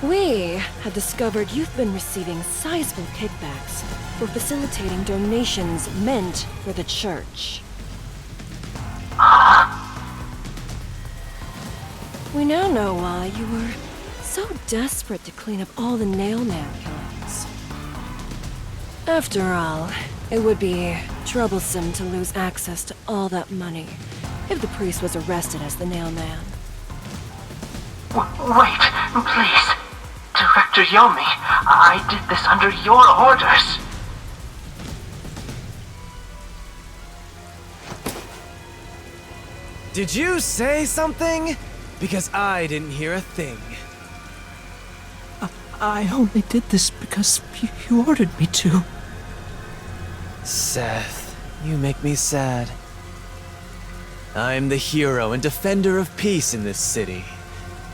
We have discovered you've been receiving sizable kickbacks for facilitating donations meant for the church. We now know why you were so desperate to clean up all the Nailman killings. After all, it would be troublesome to lose access to all that money if the priest was arrested as the Nailman. Wait, please. Director Yomi, I did this under your orders. Did you say something? Because I didn't hear a thing. I only did this because you ordered me to. Seth, you make me sad. I'm the hero and defender of peace in this city.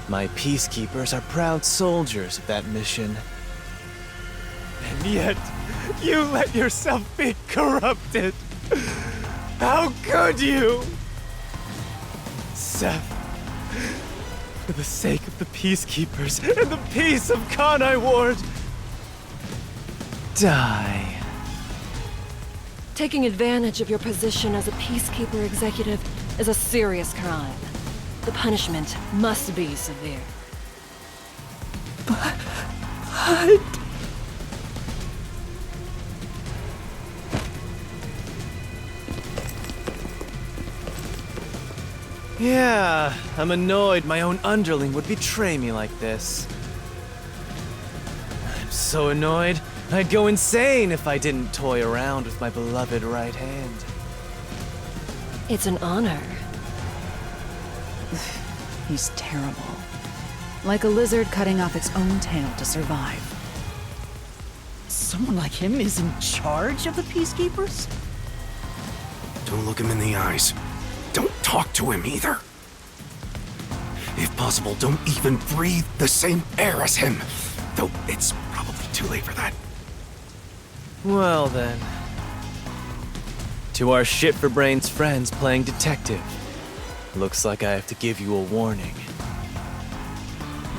My peacekeepers are proud soldiers of that mission. And yet, you let yourself be corrupted. How could you? Seth, for the sake of the peacekeepers and the peace of Kanai Ward, die. Taking advantage of your position as a Peacekeeper executive is a serious crime. The punishment must be severe. But... Yeah, I'm annoyed my own underling would betray me like this. I'm so annoyed, I'd go insane if I didn't toy around with my beloved right hand. It's an honor. He's terrible. Like a lizard cutting off its own tail to survive. Someone like him is in charge of the Peacekeepers? Don't look him in the eyes. Don't talk to him either. If possible, don't even breathe the same air as him. Though it's probably too late for that. Well then. To our shit-for-brains friends playing detective. Looks like I have to give you a warning.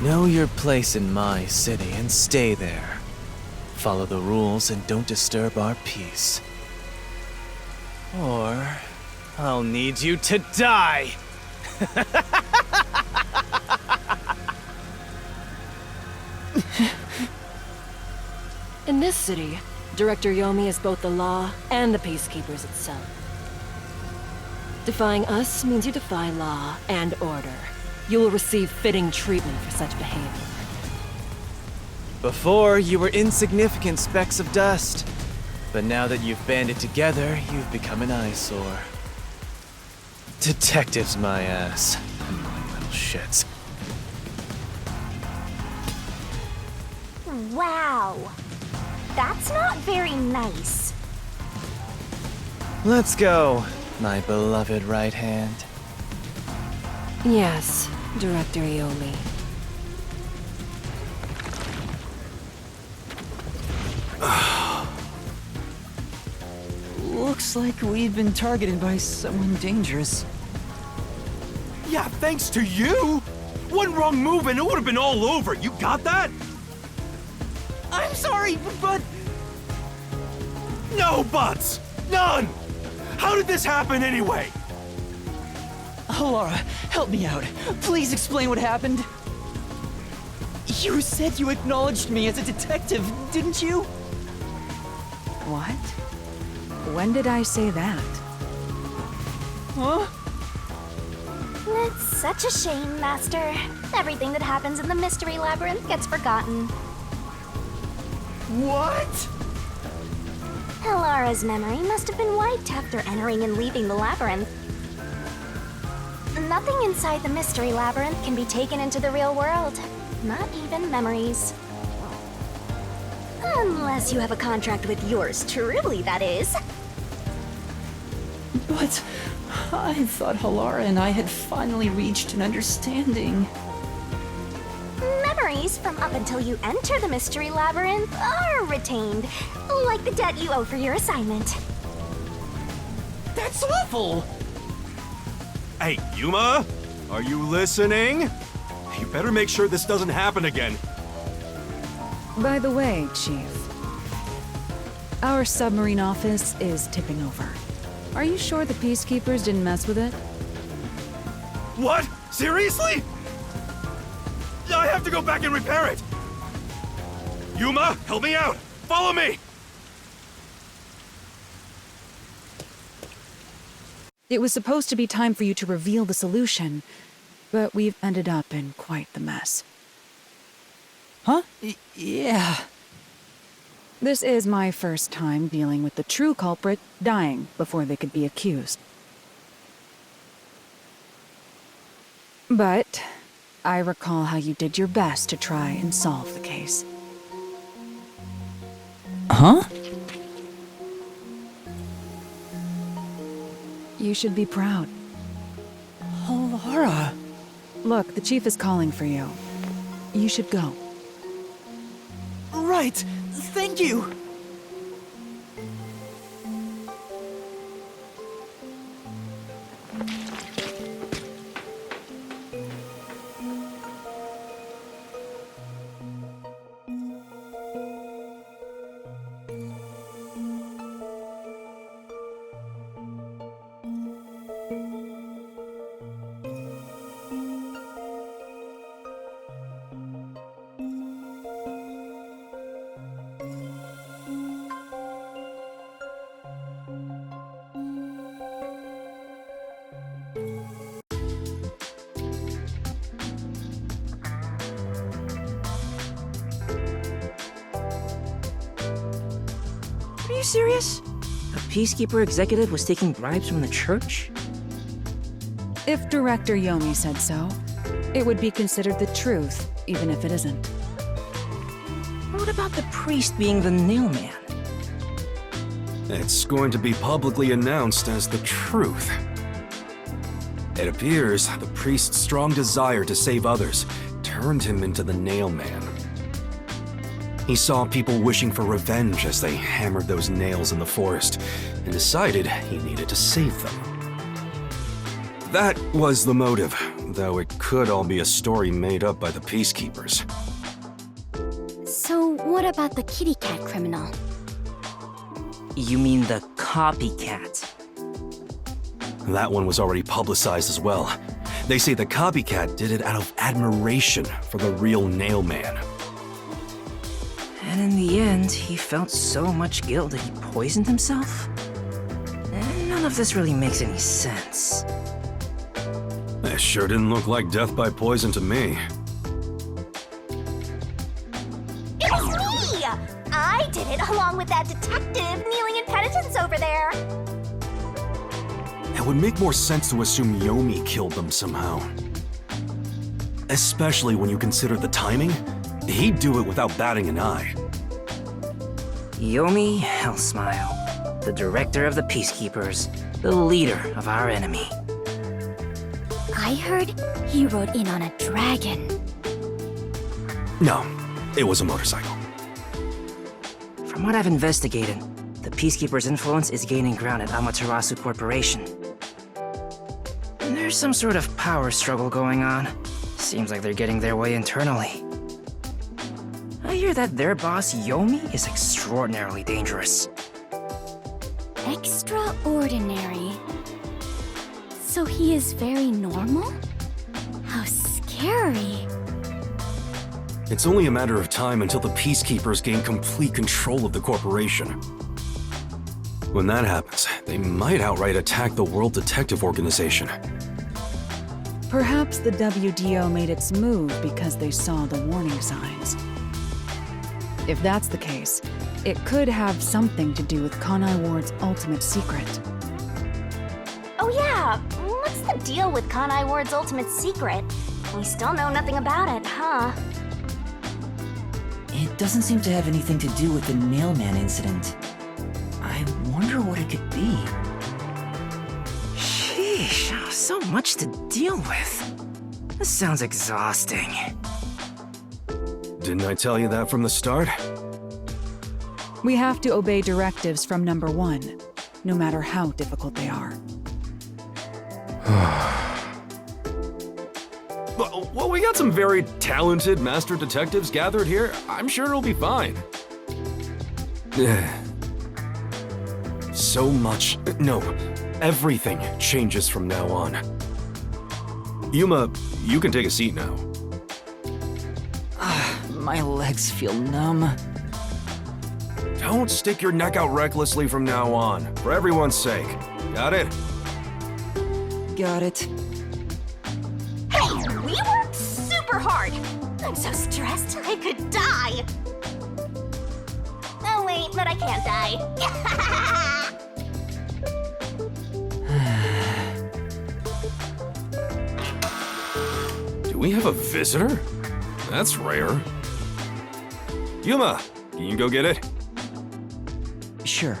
Know your place in my city and stay there. Follow the rules and don't disturb our peace. Or I'll need you to die! In this city, Director Yomi is both the law and the Peacekeepers itself. Defying us means you defy law and order. You will receive fitting treatment for such behavior. Before, you were insignificant specks of dust. But now that you've banded together, you've become an eyesore. Detectives, my ass. Annoying little shits. Wow. That's not very nice. Let's go, my beloved right hand. Yes, Director Yomi. Looks like we've been targeted by someone dangerous. Yeah, thanks to you! One wrong move and it would have been all over. You got that? I'm sorry, but... No buts! None! How did this happen anyway? Laura, help me out. Please explain what happened. You said you acknowledged me as a detective, didn't you? What? When did I say that? Huh? It's such a shame, Master. Everything that happens in the Mystery Labyrinth gets forgotten. What? Elara's memory must have been wiped after entering and leaving the labyrinth. Nothing inside the Mystery Labyrinth can be taken into the real world. Not even memories. Unless you have a contract with yours truly, that is. But I thought Halara and I had finally reached an understanding. Memories from up until you enter the Mystery Labyrinth are retained, like the debt you owe for your assignment. That's awful! Hey, Yuma? Are you listening? You better make sure this doesn't happen again. By the way, Chief, our submarine office is tipping over. Are you sure the Peacekeepers didn't mess with it? What? Seriously? I have to go back and repair it! Yuma, help me out! Follow me! It was supposed to be time for you to reveal the solution, but we've ended up in quite the mess. Huh? Yeah. This is my first time dealing with the true culprit dying before they could be accused. But I recall how you did your best to try and solve the case. Huh? You should be proud. Laura. Look, the Chief is calling for you. You should go. Right. Thank you. Are you serious? A Peacekeeper executive was taking bribes from the church? If Director Yomi said so, it would be considered the truth, even if it isn't. What about the priest being the nailman? It's going to be publicly announced as the truth. It appears the priest's strong desire to save others turned him into the nailman. He saw people wishing for revenge as they hammered those nails in the forest, and decided he needed to save them. That was the motive, though it could all be a story made up by the Peacekeepers. So what about the kitty cat criminal? You mean the copycat? That one was already publicized as well. They say the copycat did it out of admiration for the real nailman. And in the end, he felt so much guilt that he poisoned himself? None of this really makes any sense. Sure didn't look like death by poison to me. It was me! I did it along with that detective kneeling in penitence over there. It would make more sense to assume Yomi killed them somehow. Especially when you consider the timing. He'd do it without batting an eye. Yomi Hellsmile, the director of the Peacekeepers, the leader of our enemy. I heard he rode in on a dragon. No, it was a motorcycle. From what I've investigated, the Peacekeepers' influence is gaining ground at Amaterasu Corporation. And there's some sort of power struggle going on. Seems like they're getting their way internally. I hear that their boss, Yomi, is extraordinarily dangerous. Extraordinary. So he is very normal? How scary. It's only a matter of time until the Peacekeepers gain complete control of the corporation. When that happens, they might outright attack the World Detective Organization. Perhaps the WDO made its move because they saw the warning signs. If that's the case, it could have something to do with Kanai Ward's ultimate secret. Oh yeah, what's the deal with Kanai Ward's ultimate secret? We still know nothing about it, huh? It doesn't seem to have anything to do with the Nailman incident. I wonder what it could be. Sheesh, so much to deal with. This sounds exhausting. Didn't I tell you that from the start? We have to obey directives from number 1, no matter how difficult they are. Well, we got some very talented master detectives gathered here. I'm sure it'll be fine. So much. No, everything changes from now on. Yuma, you can take a seat now. My legs feel numb. Don't stick your neck out recklessly from now on, for everyone's sake. Got it? Got it. Hey, we worked super hard! I'm so stressed I could die! Oh wait, but I can't die. Do we have a visitor? That's rare. Yuma, can you go get it? Sure.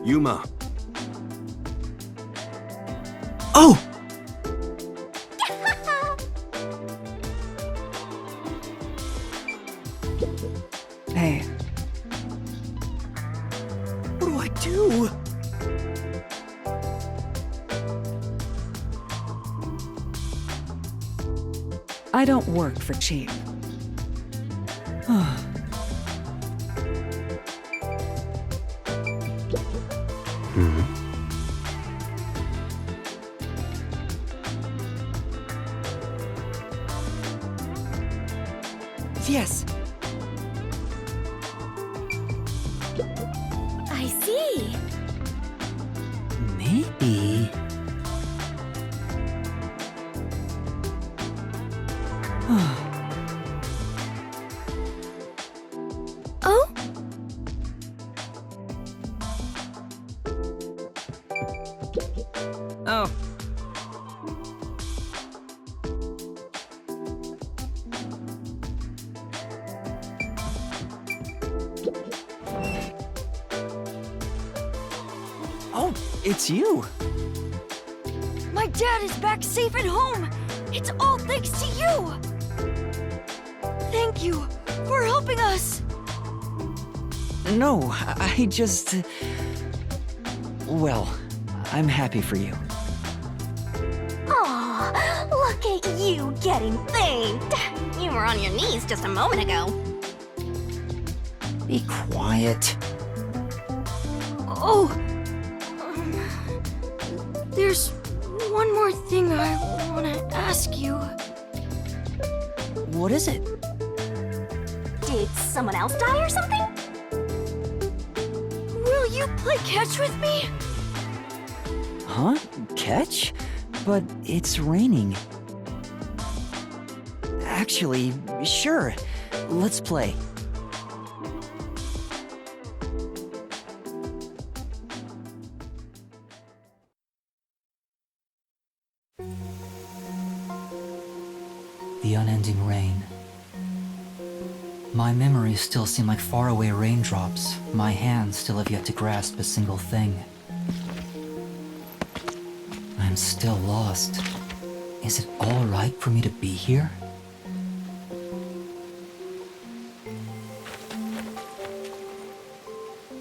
Yuma. Oh! Hey. What do I do? I don't work for cheap. Yes. I see. Maybe. Oh? Oh. Oh, it's you. My dad is back safe at home! It's all thanks to you! Thank you for helping us! No, I just... Well, I'm happy for you. Aw, look at you getting thanked! You were on your knees just a moment ago. Be quiet. Oh! There's one more thing I want to ask you. What is it? Did someone else die or something? you play catch with me? Huh? Catch? But it's raining. Actually, sure. Let's play. The unending rain. My memories still seem like faraway raindrops. My hands still have yet to grasp a single thing. I'm still lost. Is it all right for me to be here?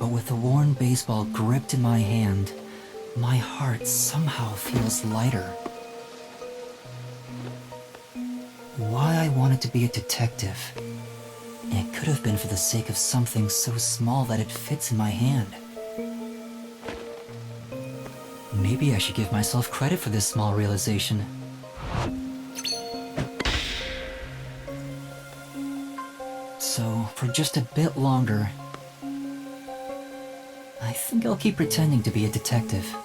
But with the worn baseball gripped in my hand, my heart somehow feels lighter. Why I wanted to be a detective. It could have been for the sake of something so small that it fits in my hand. Maybe I should give myself credit for this small realization. So, for just a bit longer, I think I'll keep pretending to be a detective.